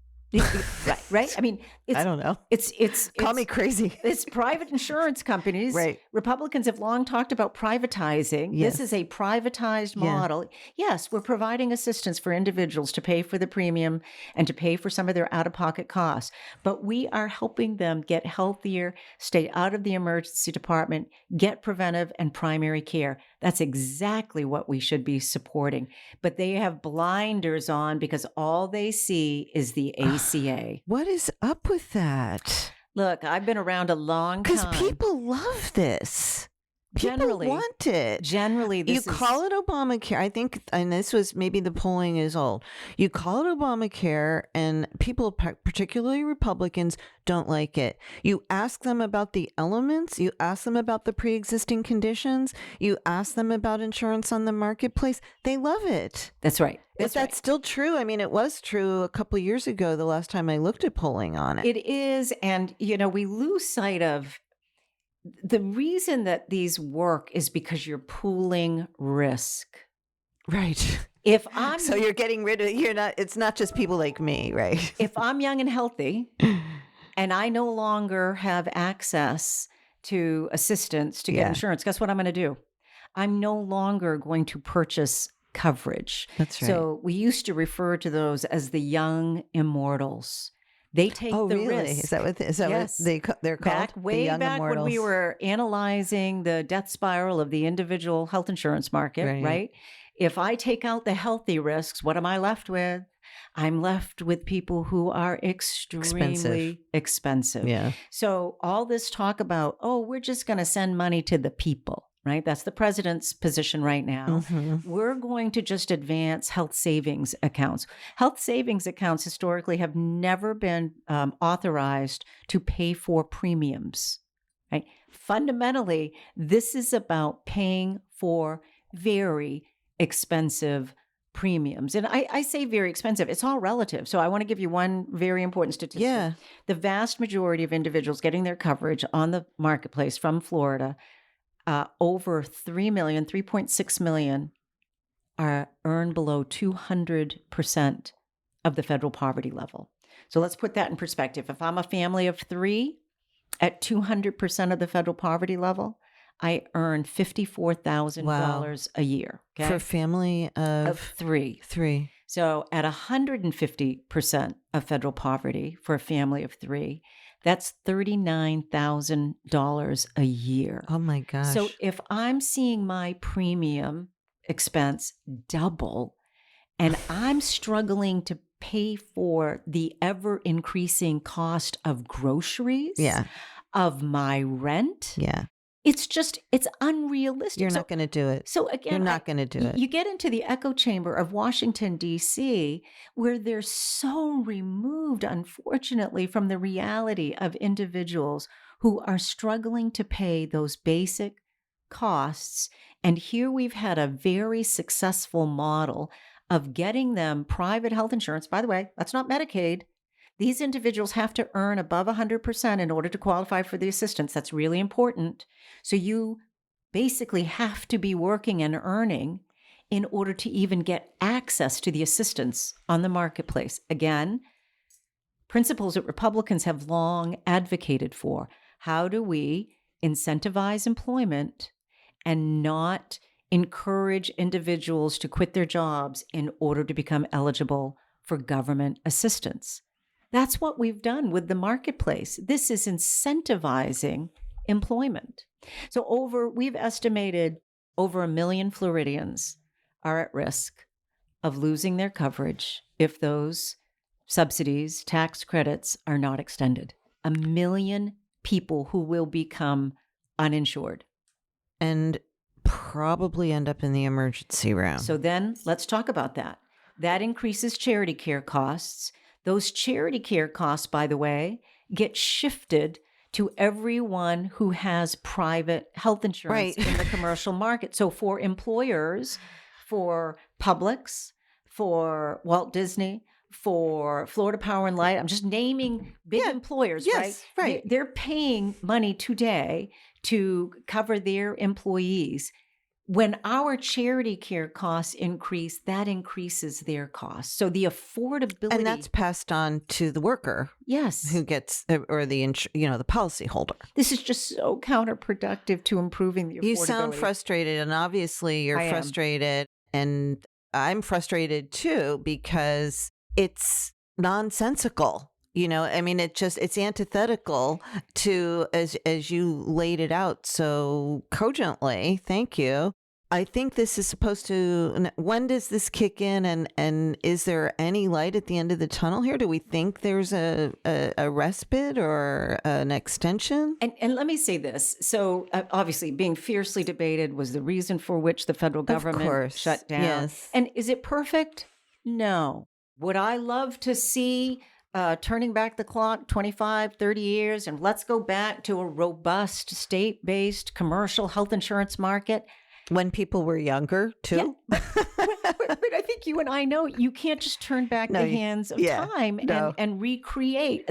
Right. I mean, I don't know. It's call me crazy. It's private insurance companies. Right. Republicans have long talked about privatizing. Yes. This is a privatized model. Yes, we're providing assistance for individuals to pay for the premium and to pay for some of their out-of-pocket costs. But we are helping them get healthier, stay out of the emergency department, get preventive and primary care. That's exactly what we should be supporting. But they have blinders on because all they see is the ACA. What is up with that? Look, I've been around a long time. Because people love this. People want it. Generally, you call it Obamacare. I think, and this was maybe the polling is old. You call it Obamacare, and people, particularly Republicans, don't like it. You ask them about the elements. You ask them about the pre-existing conditions. You ask them about insurance on the marketplace. They love it. That's right. Is that still true? I mean, it was true a couple of years ago, the last time I looked at polling on it. It is. And, we lose sight of the reason that these work is because you're pooling risk. Right. So you're getting rid of, it's not just people like me, right? If I'm young and healthy and I no longer have access to assistance to get insurance, guess what I'm going to do? I'm no longer going to purchase coverage. That's right. So we used to refer to those as the young immortals. They take the risk. Is that what they're called? Way back when we were analyzing the death spiral of the individual health insurance market, right? If I take out the healthy risks, what am I left with? I'm left with people who are extremely expensive. Yeah. So all this talk about, we're just going to send money to the people. Right? That's the president's position right now. We're going to just advance health savings accounts. Health savings accounts historically have never been authorized to pay for premiums. Right? Fundamentally, this is about paying for very expensive premiums. And I say very expensive. It's all relative. So I want to give you one very important statistic. Yeah. The vast majority of individuals getting their coverage on the marketplace from Florida, over 3.6 million are earned below 200% of the federal poverty level. So let's put that in perspective. If I'm a family of 3 at 200% of the federal poverty level, I earn $54,000 a year. Okay? For a family of 3. 3. So at 150% of federal poverty for a family of 3, that's $39,000 a year. Oh my gosh. So if I'm seeing my premium expense double and I'm struggling to pay for the ever increasing cost of groceries, of my rent, it's unrealistic. You're not going to do it. So again, you're not going to do it. You get into the echo chamber of Washington, D.C., where they're so removed, unfortunately, from the reality of individuals who are struggling to pay those basic costs. And here we've had a very successful model of getting them private health insurance. By the way, that's not Medicaid. These individuals have to earn above 100% in order to qualify for the assistance. That's really important. So you basically have to be working and earning in order to even get access to the assistance on the marketplace. Again, principles that Republicans have long advocated for. How do we incentivize employment and not encourage individuals to quit their jobs in order to become eligible for government assistance? That's what we've done with the marketplace. This is incentivizing employment. So we've estimated over 1 million Floridians are at risk of losing their coverage if those subsidies, tax credits are not extended. 1 million people who will become uninsured. And probably end up in the emergency room. So then let's talk about that. That increases charity care costs. Those charity care costs, by the way, get shifted to everyone who has private health insurance in the commercial market. So for employers, for Publix, for Walt Disney, for Florida Power and Light. I'm just naming big Yeah. employers, right? Yes, right. They're paying money today to cover their employees. When our charity care costs increase, that increases their costs. So the affordability. And that's passed on to the worker yes. who gets, or the the policy holder. This is just so counterproductive to improving the affordability. You sound frustrated, and obviously you're frustrated, and I'm frustrated too because it's nonsensical. I mean, it's antithetical to as you laid it out so cogently. Thank you. I think this is supposed to. When does this kick in, and is there any light at the end of the tunnel here? Do we think there's a respite or an extension? And let me say this. So obviously, being fiercely debated was the reason for which the federal government shut down. Yes. And is it perfect? No. Would I love to see turning back the clock 25, 30 years and let's go back to a robust state-based commercial health insurance market? When people were younger, too? Yeah. but I think you and I know you can't just turn back the hands of time and recreate.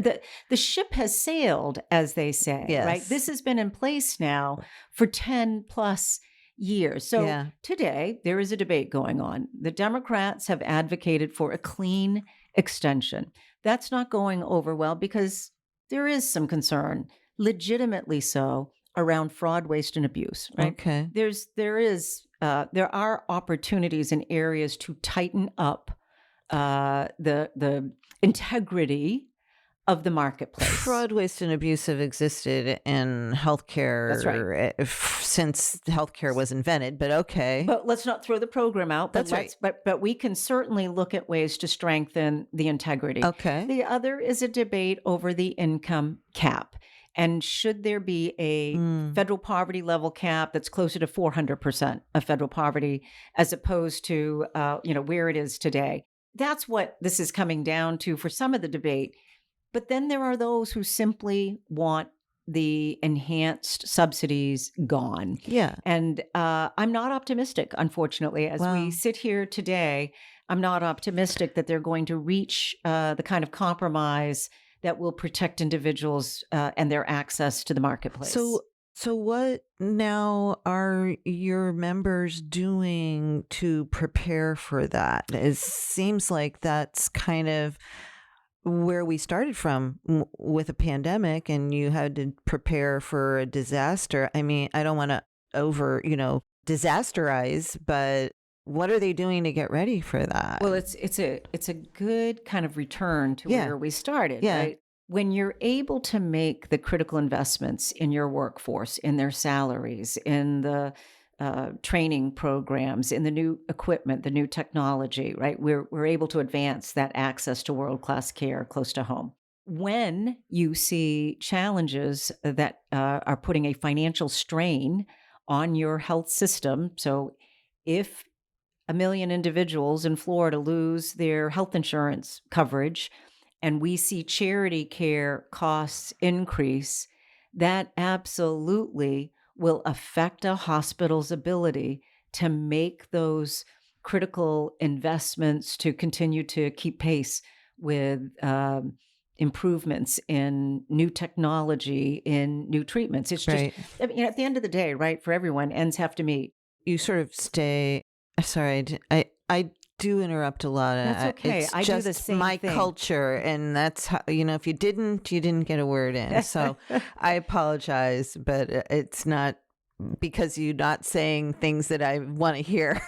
The ship has sailed, as they say, right? This has been in place now for 10 plus years. So today, there is a debate going on. The Democrats have advocated for a clean extension. That's not going over well because there is some concern, legitimately so, around fraud, waste, and abuse, right? Okay. There are opportunities in areas to tighten up the integrity of the marketplace. Fraud, waste, and abuse have existed in healthcare since healthcare was invented, but okay. But let's not throw the program out. That's right. But we can certainly look at ways to strengthen the integrity. Okay. The other is a debate over the income cap. And should there be a federal poverty level cap that's closer to 400% of federal poverty as opposed to where it is today? That's what this is coming down to for some of the debate. But then there are those who simply want the enhanced subsidies gone. Yeah. And I'm not optimistic, unfortunately. As we sit here today, I'm not optimistic that they're going to reach the kind of compromise that will protect individuals and their access to the marketplace. So what now are your members doing to prepare for that? It seems like that's kind of where we started from with a pandemic, and you had to prepare for a disaster. I mean, I don't want to disasterize, but what are they doing to get ready for that? Well, it's a good kind of return to where we started, right? When you're able to make the critical investments in your workforce, in their salaries, in the training programs, in the new equipment, the new technology, right? We're able to advance that access to world-class care close to home. When you see challenges that are putting a financial strain on your health system, so if 1 million individuals in Florida lose their health insurance coverage, and we see charity care costs increase, that absolutely will affect a hospital's ability to make those critical investments to continue to keep pace with improvements in new technology, in new treatments. It's just, at the end of the day, right, for everyone, ends have to meet. You sort of stay, sorry, I do interrupt a lot. That's okay. It's I just do the same my thing. culture, and that's how, if you didn't get a word in. So I apologize, but it's not because you're not saying things that I want to hear.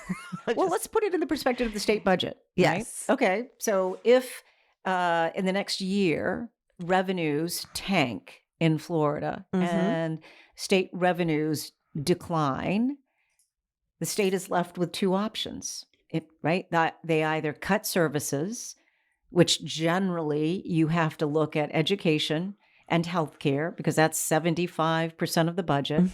Well, let's put it in the perspective of the state budget. Yes. Right? Okay. So if in the next year revenues tank in Florida and state revenues decline, the state is left with two options. That they either cut services, which generally you have to look at education and healthcare because that's 75% of the budget,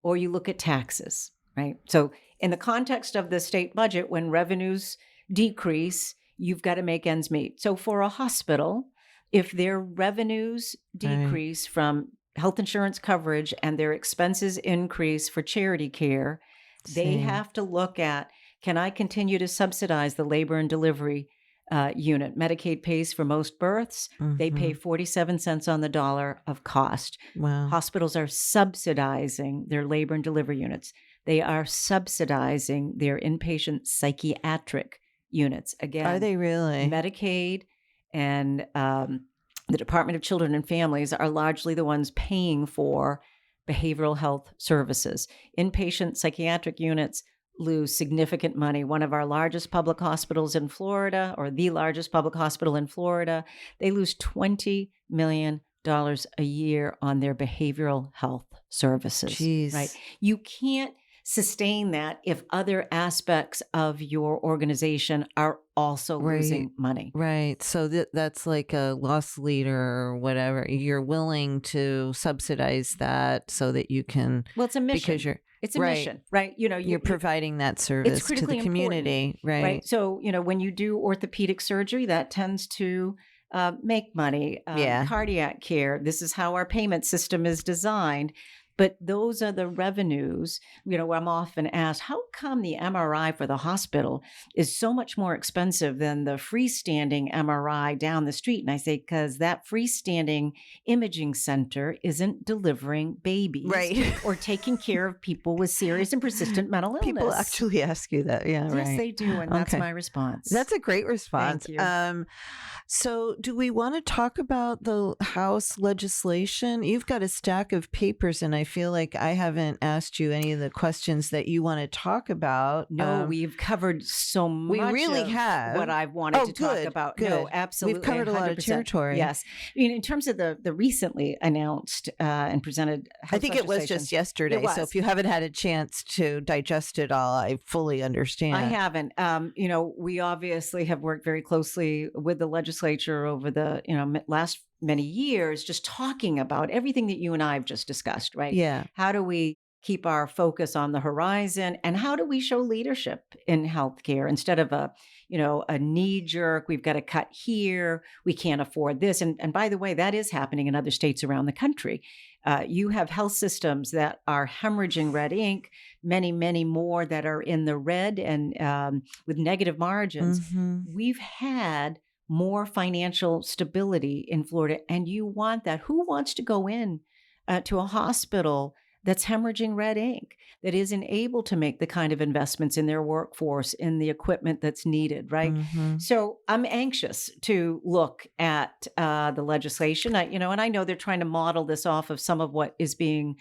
or you look at taxes, right? So in the context of the state budget, when revenues decrease, you've got to make ends meet. So for a hospital, if their revenues decrease from health insurance coverage and their expenses increase for charity care, they have to look at, Can I continue to subsidize the labor and delivery unit? Medicaid pays for most births. They pay Mhm. 47 cents on the dollar of cost. Wow. Hospitals are subsidizing their labor and delivery units. They are subsidizing their inpatient psychiatric units. Are Again, they really? Medicaid and the Department of Children and Families are largely the ones paying for behavioral health services. Inpatient psychiatric units lose significant money. One of our largest public hospitals in Florida, or the largest public hospital in Florida, they lose $20 million a year on their behavioral health services, right? Jeez. You can't sustain that if other aspects of your organization are also Right. losing money. Right. So that's like a loss leader or whatever. You're willing to subsidize that so that you can, Well, it's a mission. because you're It's a right. mission, right? You're providing that service to the critically important, community, right? right? So, when you do orthopedic surgery, that tends to make money. Yeah. Cardiac care, this is how our payment system is designed. But those are the revenues, I'm often asked, how come the MRI for the hospital is so much more expensive than the freestanding MRI down the street? And I say, because that freestanding imaging center isn't delivering babies Right. or taking care of people with serious and persistent mental illness. People actually ask you that. Yeah, right. Yes, they do. And that's Okay. my response. That's a great response. Thank you. So do we want to talk about the House legislation? You've got a stack of papers, and I feel like I haven't asked you any of the questions that you want to talk about. No, we've covered so much. We really of have. what I've wanted to talk good, about. good. No, absolutely. We've covered a lot of 100%. territory. Yes. In terms of the recently announced and presented House I think it was legislation, just yesterday. It was. So if you haven't had a chance to digest it all, I fully understand. I haven't. We obviously have worked very closely with the legislature over the last many years, just talking about everything that you and I have just discussed, right? Yeah. How do we keep our focus on the horizon, and how do we show leadership in healthcare instead of a knee jerk? We've got to cut here. We can't afford this. And by the way, that is happening in other states around the country. You have health systems that are hemorrhaging red ink, many, many more that are in the red and with negative margins. Mm-hmm. We've had more financial stability in Florida, and you want that. Who wants to go in to a hospital that's hemorrhaging red ink, that isn't able to make the kind of investments in their workforce, in the equipment that's needed, right? Mm-hmm. So I'm anxious to look at the legislation, and I know they're trying to model this off of some of what is being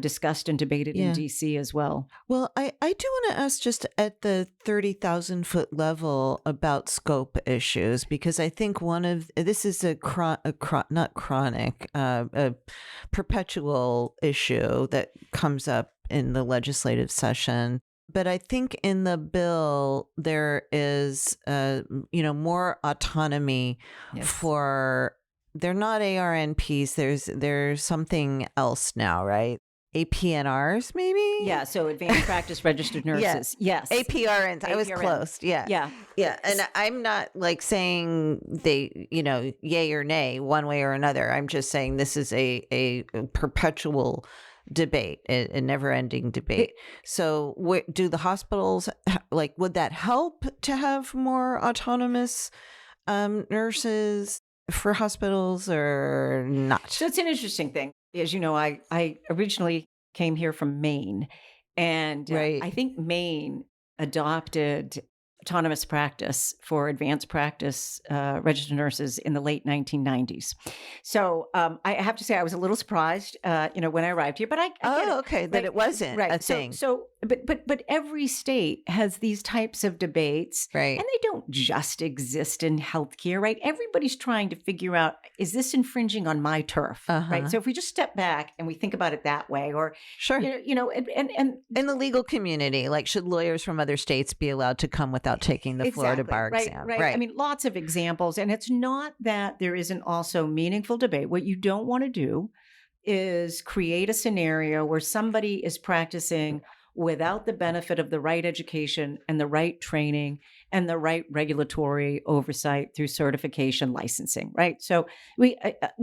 discussed and debated in DC as well. Well, I do want to ask just at the 30,000 foot level about scope issues, because I think this is a perpetual issue that comes up in the legislative session. But I think in the bill, there is, more autonomy for, they're not ARNPs. There's something else now, right? APNRs, maybe? Yeah, so advanced practice registered nurses. Yes. APRNs. I was close. Yeah. Yeah. Yeah. And I'm not like saying they, yay or nay one way or another. I'm just saying this is a perpetual debate, a never ending debate. So do the hospitals, would that help to have more autonomous nurses for hospitals or not? So it's an interesting thing. As you know, I originally came here from Maine, and I think Maine adopted autonomous practice for advanced practice registered nurses in the late 1990s. So I have to say I was a little surprised, when I arrived here. But I get it, okay, right? that it wasn't a thing. But every state has these types of debates, right? And they don't just exist in healthcare, right? Everybody's trying to figure out, is this infringing on my turf, right? So if we just step back and we think about it that way, or sure, and in the legal community, should lawyers from other states be allowed to come without taking the Florida bar exam? Right. I mean, lots of examples, and it's not that there isn't also meaningful debate. What you don't want to do is create a scenario where somebody is practicing without the benefit of the right education and the right training and the right regulatory oversight through certification licensing, right? So we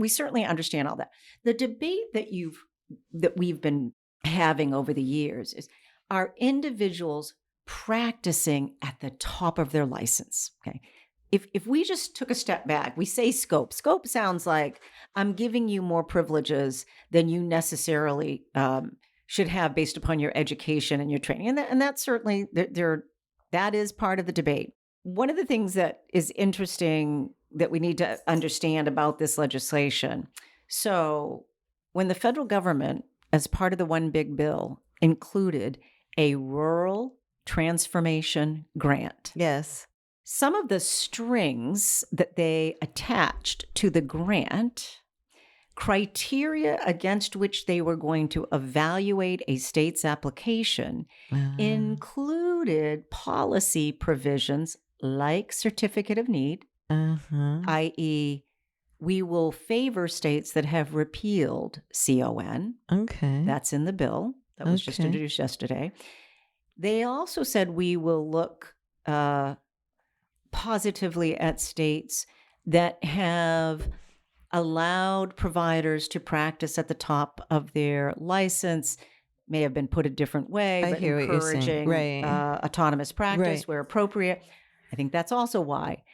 certainly understand all that. The debate that we've been having over the years is, are individuals practicing at the top of their license. Okay. If we just took a step back, we say scope. Scope sounds like I'm giving you more privileges than you necessarily should have based upon your education and your training, and that's certainly that is part of the debate. One of the things that is interesting that we need to understand about this legislation. So, when the federal government, as part of the One Big Bill, included a rural transformation grant, Yes. some of the strings that they attached to the grant, criteria against which they were going to evaluate a state's application, included policy provisions like certificate of need, i.e., we will favor states that have repealed CON. Okay. That's in the bill that was just introduced yesterday. They also said we will look positively at states that have allowed providers to practice at the top of their license. May have been put a different way, but encouraging autonomous practice where appropriate. I think that's also why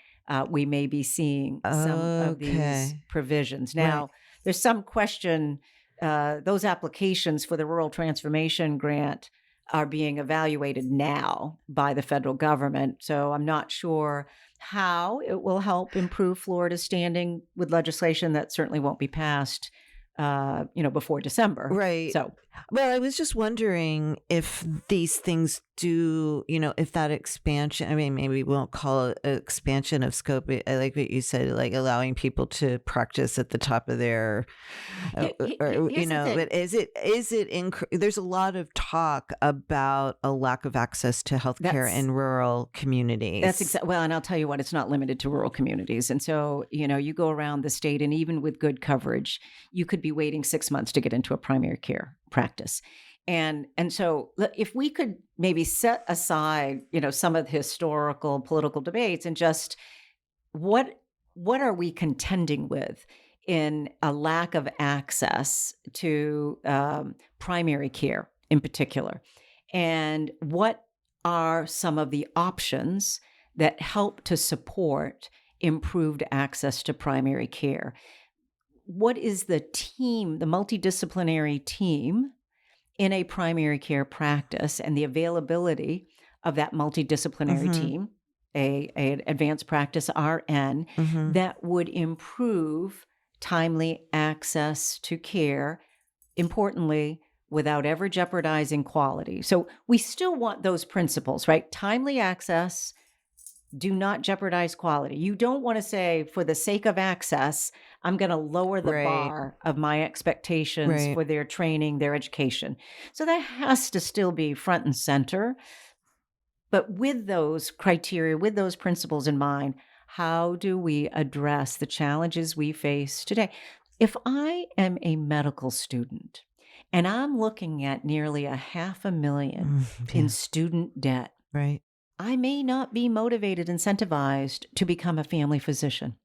we may be seeing some of these provisions. Now, there's some question, those applications for the Rural Transformation Grant are being evaluated now by the federal government. So I'm not sure how it will help improve Florida's standing with legislation that certainly won't be passed, before December. Right. So, well, I was just wondering if these things do, if that expansion, I mean, maybe we won't call it an expansion of scope. I like what you said, like allowing people to practice at the top of their, but is it, there's a lot of talk about a lack of access to healthcare in rural communities. That's well, and I'll tell you what, it's not limited to rural communities. And so, you go around the state and even with good coverage, you could be waiting 6 months to get into a primary care practice. And so if we could maybe set aside, some of the historical political debates and just what are we contending with in a lack of access to primary care in particular? And what are some of the options that help to support improved access to primary care? What is the team, the multidisciplinary team in a primary care practice and the availability of that multidisciplinary team, an advanced practice RN, that would improve timely access to care, importantly, without ever jeopardizing quality. So we still want those principles, right? Timely access, do not jeopardize quality. You don't want to say, for the sake of access, I'm going to lower the bar of my expectations for their training, their education. So that has to still be front and center. But with those criteria, with those principles in mind, how do we address the challenges we face today? If I am a medical student and I'm looking at nearly $500,000 in student debt, I may not be motivated, incentivized to become a family physician,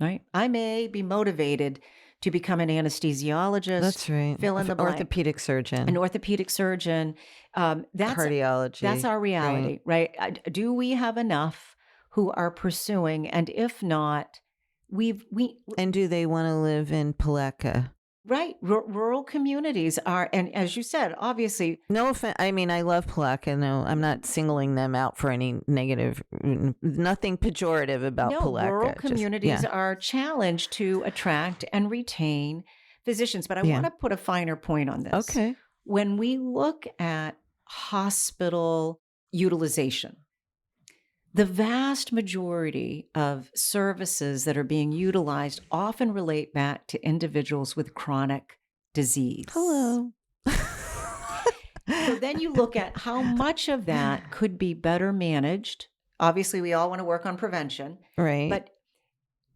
right? I may be motivated to become an anesthesiologist. That's right. Fill in the blank. Orthopedic surgeon. An orthopedic surgeon. Cardiology. That's our reality, right? Do we have enough who are pursuing? And if not, And do they want to live in Palatka? Right. Rural communities are, and as you said, obviously. No offense. I mean, I love Palatka. No, I'm not singling them out for any negative, nothing pejorative about Palatka. Rural communities are challenged to attract and retain physicians. But I want to put a finer point on this. Okay. When we look at hospital utilization, the vast majority of services that are being utilized often relate back to individuals with chronic disease. Hello. So then you look at how much of that could be better managed. Obviously, we all want to work on prevention. Right. But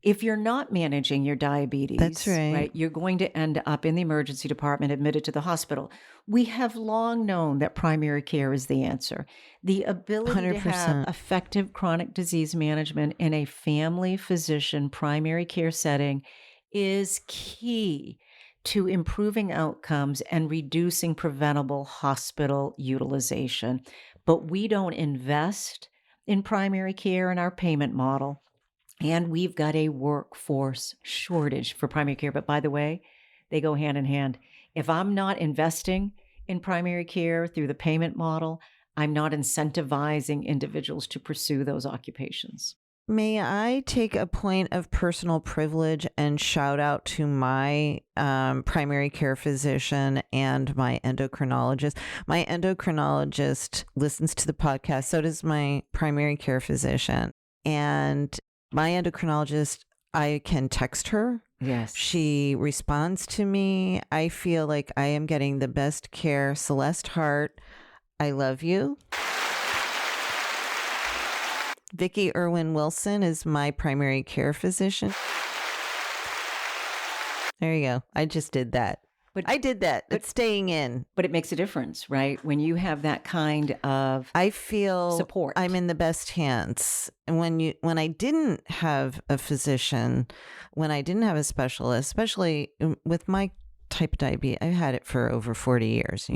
if you're not managing your diabetes, that's right, you're going to end up in the emergency department, admitted to the hospital. We have long known that primary care is the answer. The ability 100%. to have effective chronic disease management in a family physician primary care setting is key to improving outcomes and reducing preventable hospital utilization. but we don't invest in primary care in our payment model. And we've got a workforce shortage for primary care. But by the way, they go hand in hand. If I'm not investing in primary care through the payment model, I'm not incentivizing individuals to pursue those occupations. May I take a point of personal privilege and shout out to my primary care physician and my endocrinologist? My endocrinologist listens to the podcast. So does my primary care physician. And my endocrinologist, I can text her. Yes. She responds to me. I feel like I am getting the best care. Celeste Hart, I love you. Vicki Irwin Wilson is my primary care physician. There you go. I just did that. But I did that. It's staying in. But it makes a difference, right? When you have that kind of I feel support. I'm in the best hands. And when I didn't have a physician, when I didn't have a specialist, especially with my type of diabetes, I've had it for over 40 years,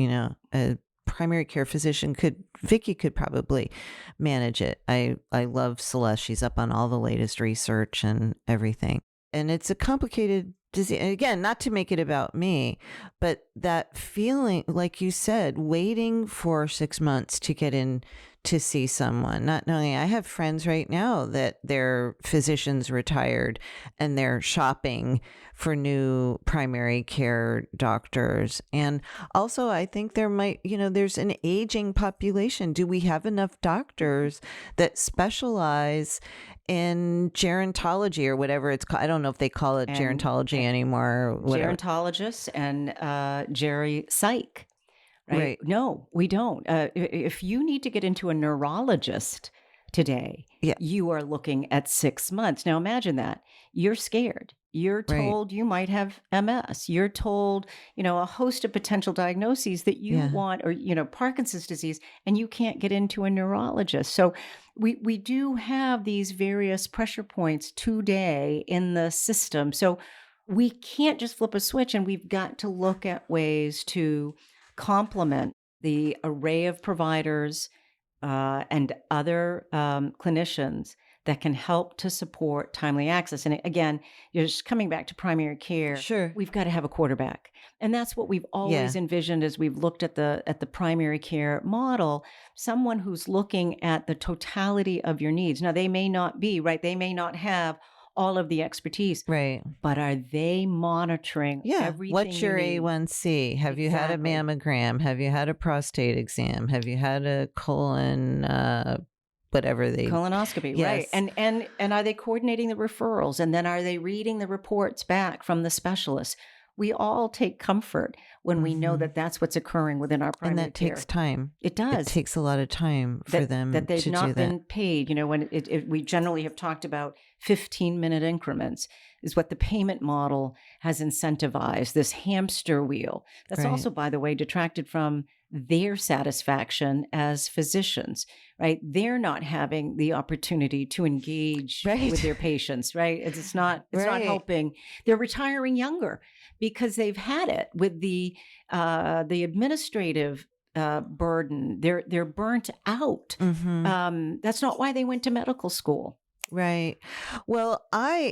a primary care physician Vicki could probably manage it. I love Celeste. She's up on all the latest research and everything. And it's a complicated disease. And again, not to make it about me, but that feeling, like you said, waiting for 6 months to get in to see someone, not knowing. I have friends right now that their physicians retired and they're shopping for new primary care doctors. And also, I think there might, there's an aging population. Do we have enough doctors that specialize in gerontology or whatever it's called? I don't know if they call it gerontology anymore. Or whatever. Gerontologists and geri psych. Right. No, we don't. If you need to get into a neurologist today, you are looking at 6 months. Now imagine that. You're scared. You're told you might have MS. You're told, a host of potential diagnoses that you want, or, Parkinson's disease, and you can't get into a neurologist. So we do have these various pressure points today in the system. So we can't just flip a switch, and we've got to look at ways to complement the array of providers and other clinicians that can help to support timely access. And again, you're just coming back to primary care. Sure. We've got to have a quarterback. And that's what we've always envisioned as we've looked at the primary care model, someone who's looking at the totality of your needs. Now, they may not be, right? They may not have all of the expertise. Right. But are they monitoring everything? What's your you need? A1C? Have you had a mammogram? Have you had a prostate exam? Have you had a colon, whatever they... Colonoscopy, Yes. right. And are they coordinating the referrals? And then are they reading the reports back from the specialists? We all take comfort when we know that that's what's occurring within our primary care. And that takes time. It does. It takes a lot of time for them that they've to not do been that. paid. When we generally have talked about 15-minute increments is what the payment model has incentivized, this hamster wheel. That's also, by the way, detracted from their satisfaction as physicians, right? They're not having the opportunity to engage with their patients, right? It's not helping. They're retiring younger because they've had it with the administrative burden. They're burnt out. That's not why they went to medical school. Right. Well,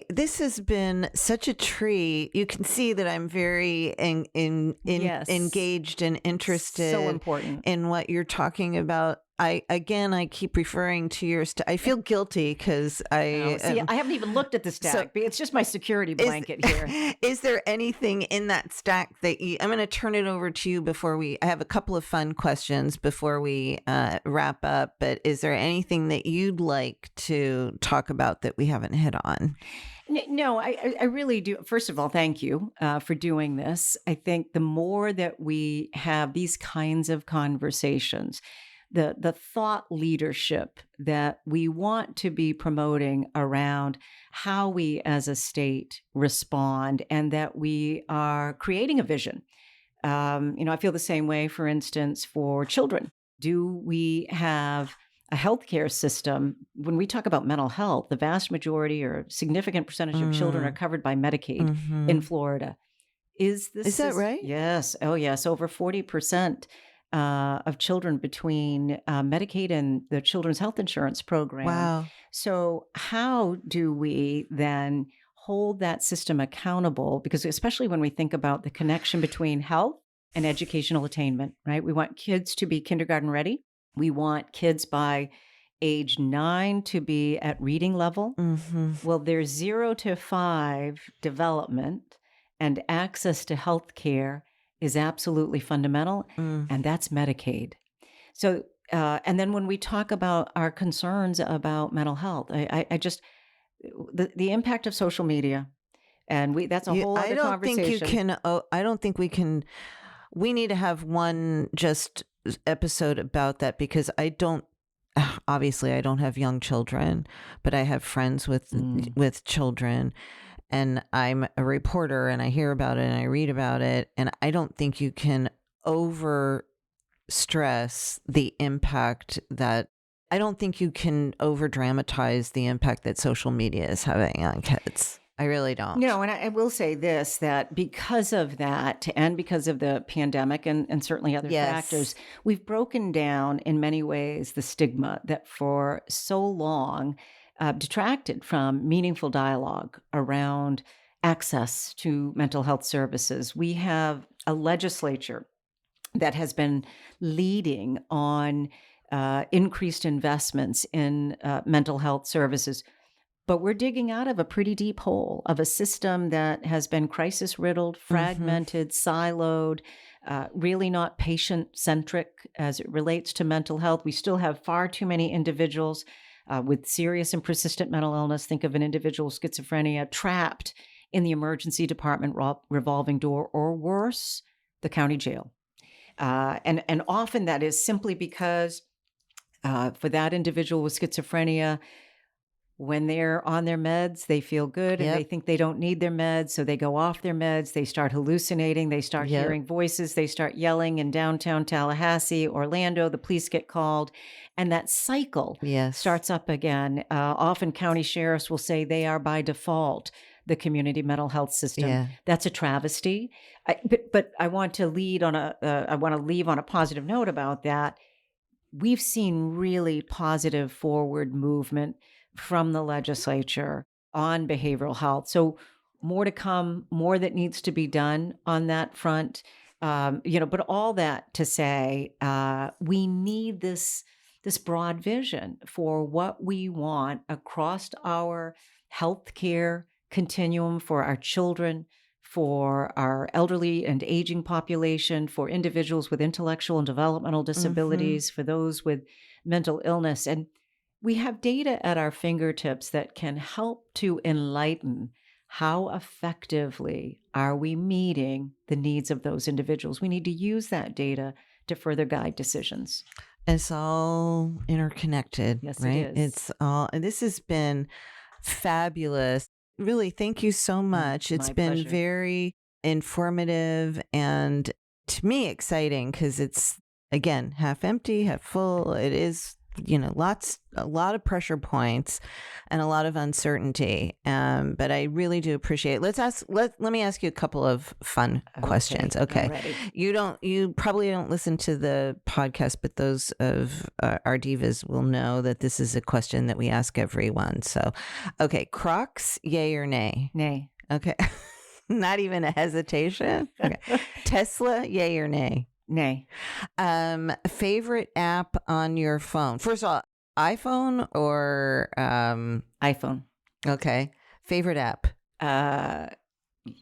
this has been such a treat. You can see that I'm very engaged and interested. So important in what you're talking about. I keep referring to your I feel guilty because I haven't even looked at the stack. It's just my security blanket here. Is there anything in that stack that I'm going to turn it over to you I have a couple of fun questions before we wrap up, but is there anything that you'd like to talk about that we haven't hit on? No, I really do. First of all, thank you for doing this. I think the more that we have these kinds of conversations, the thought leadership that we want to be promoting around how we as a state respond, and that we are creating a vision. I feel the same way, for instance, for children. Do we have a healthcare system? When we talk about mental health, the vast majority or significant percentage of children are covered by Medicaid in Florida. Is that right? Yes. Oh, yes. Over 40% of children between Medicaid and the Children's Health Insurance Program. Wow. So how do we then hold that system accountable? Because especially when we think about the connection between health and educational attainment, right? We want kids to be kindergarten ready. We want kids by age 9 to be at reading level. Mm-hmm. Well, there's 0 to 5 development, and access to health care is absolutely fundamental, and that's Medicaid. So, and then when we talk about our concerns about mental health, I just, the impact of social media, and that's a whole I other don't think you conversation. can. Oh, I don't think we can. We need to have one just episode about that because I don't. Obviously, I don't have young children, but I have friends with children, and I'm a reporter, and I hear about it and I read about it, and I don't think you can over stress the impact that. I don't think you can over dramatize the impact that social media is having on kids. I really don't. No, and I will say this, that because of that and because of the pandemic and certainly other factors, we've broken down in many ways the stigma that for so long detracted from meaningful dialogue around access to mental health services. We have a legislature that has been leading on increased investments in mental health services. But we're digging out of a pretty deep hole of a system that has been crisis riddled, fragmented, siloed, really not patient centric as it relates to mental health. We still have far too many individuals with serious and persistent mental illness. Think of an individual with schizophrenia trapped in the emergency department revolving door, or worse, the county jail. And often that is simply because for that individual with schizophrenia, when they're on their meds, they feel good and they think they don't need their meds. So they go off their meds. They start hallucinating. They start hearing voices. They start yelling in downtown Tallahassee, Orlando. The police get called. And that cycle starts up again. Often county sheriffs will say they are by default the community mental health system. Yeah. That's a travesty. But I want to leave on a positive note about that. We've seen really positive forward movement from the legislature on behavioral health. So more to come, more that needs to be done on that front. But all that to say, we need this broad vision for what we want across our healthcare continuum for our children, for our elderly and aging population, for individuals with intellectual and developmental disabilities, for those with mental illness. And we have data at our fingertips that can help to enlighten how effectively are we meeting the needs of those individuals. We need to use that data to further guide decisions. It's all interconnected, Yes, right? it is. It's all, and this has been fabulous. Really, thank you so much. It's been pleasure. very informative and to me exciting because it's, again, half empty, half full. It is, a lot of pressure points and a lot of uncertainty. But I really do appreciate it. Let me ask you a couple of fun questions. Okay. You probably don't listen to the podcast, but those of our divas will know that this is a question that we ask everyone. So, okay. Crocs, yay or nay? Nay. Okay. Not even a hesitation. Okay. Tesla, yay or nay? Nay. Favorite app on your phone? First of all, iPhone or iPhone. Okay. Favorite app?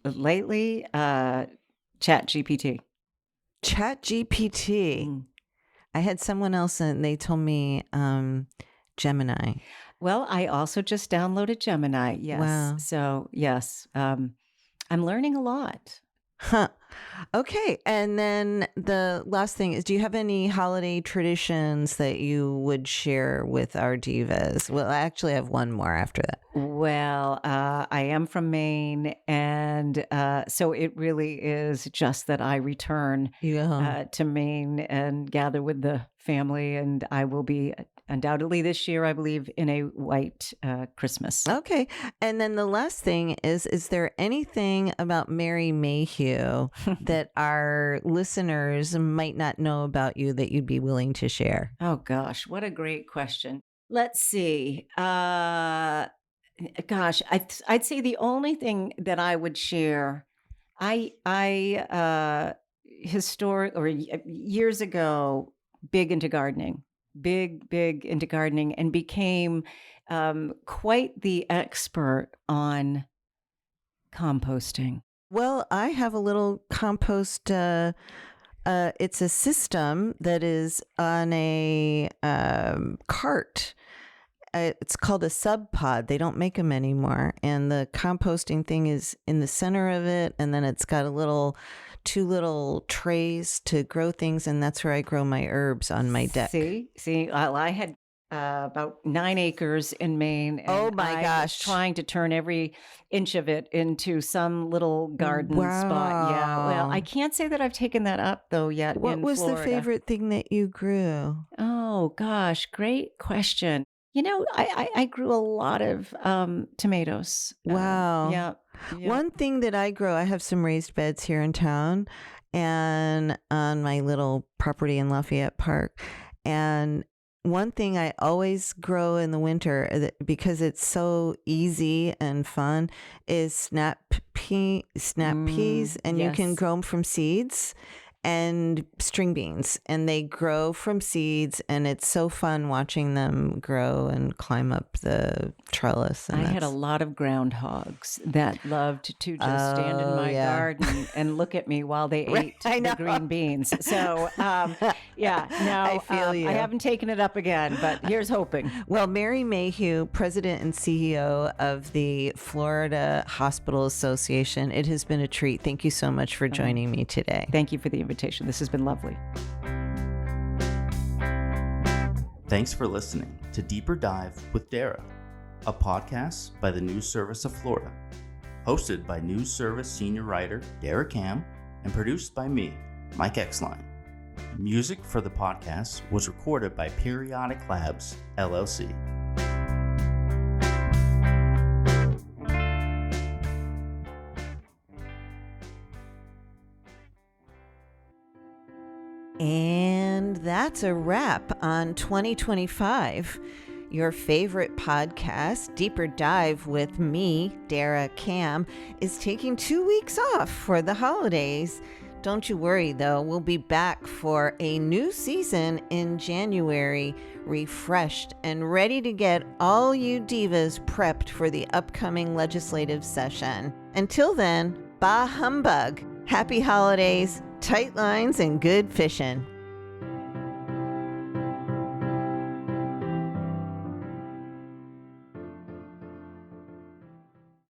Lately, ChatGPT. ChatGPT. I had someone else and they told me Gemini. Well, I also just downloaded Gemini. Yes. Wow. So yes, I'm learning a lot. Huh. Okay. And then the last thing is, do you have any holiday traditions that you would share with our divas? Well, I actually have one more after that. Well, I am from Maine, and so it really is just that I return to Maine and gather with the family, and I will be undoubtedly this year, I believe, in a white Christmas. Okay. And then the last thing is there anything about Mary Mayhew that our listeners might not know about you that you'd be willing to share? Oh gosh, what a great question. Let's see. Gosh, I'd say the only thing that I would share, I historic or years ago, big into gardening, big into gardening, and became quite the expert on composting. Well, I have a little compost. It's a system that is on a cart. It's called a sub pod. They don't make them anymore. And the composting thing is in the center of it. And then it's got two little trays to grow things. And that's where I grow my herbs on my deck. See, well, I had about 9 acres in Maine, and Oh my I gosh. was trying to turn every inch of it into some little garden spot. Yeah, well, Wow. I can't say that I've taken that up though yet What in was the Florida. favorite thing that you grew? Oh gosh, great question. I grew a lot of tomatoes. Wow. Yeah. One thing that I grow, I have some raised beds here in town and on my little property in Lafayette Park. And one thing I always grow in the winter because it's so easy and fun is snap peas, and you can Yes. grow them from seeds, and string beans, and they grow from seeds, and it's so fun watching them grow and climb up the trellis. And I had a lot of groundhogs that loved to just stand in Oh, my yeah. garden and look at me while they Right, ate I the know. green beans. So, yeah, no, I feel you. I haven't taken it up again, but here's hoping. Well, Mary Mayhew, President and CEO of the Florida Hospital Association, it has been a treat. Thank you so much for joining me today. Thank you for the invitation. This has been lovely. Thanks for listening to Deeper Dive with Dara, a podcast by the News Service of Florida, hosted by News Service senior writer Dara Cam and produced by me, Mike Exline. Music for the podcast was recorded by Periodic Labs, LLC. And that's a wrap on 2025. Your favorite podcast, Deeper Dive with me, Dara Cam, is taking 2 weeks off for the holidays. Don't you worry, though. We'll be back for a new season in January, refreshed and ready to get all you divas prepped for the upcoming legislative session. Until then, bah humbug. Happy holidays, tight lines, and good fishing.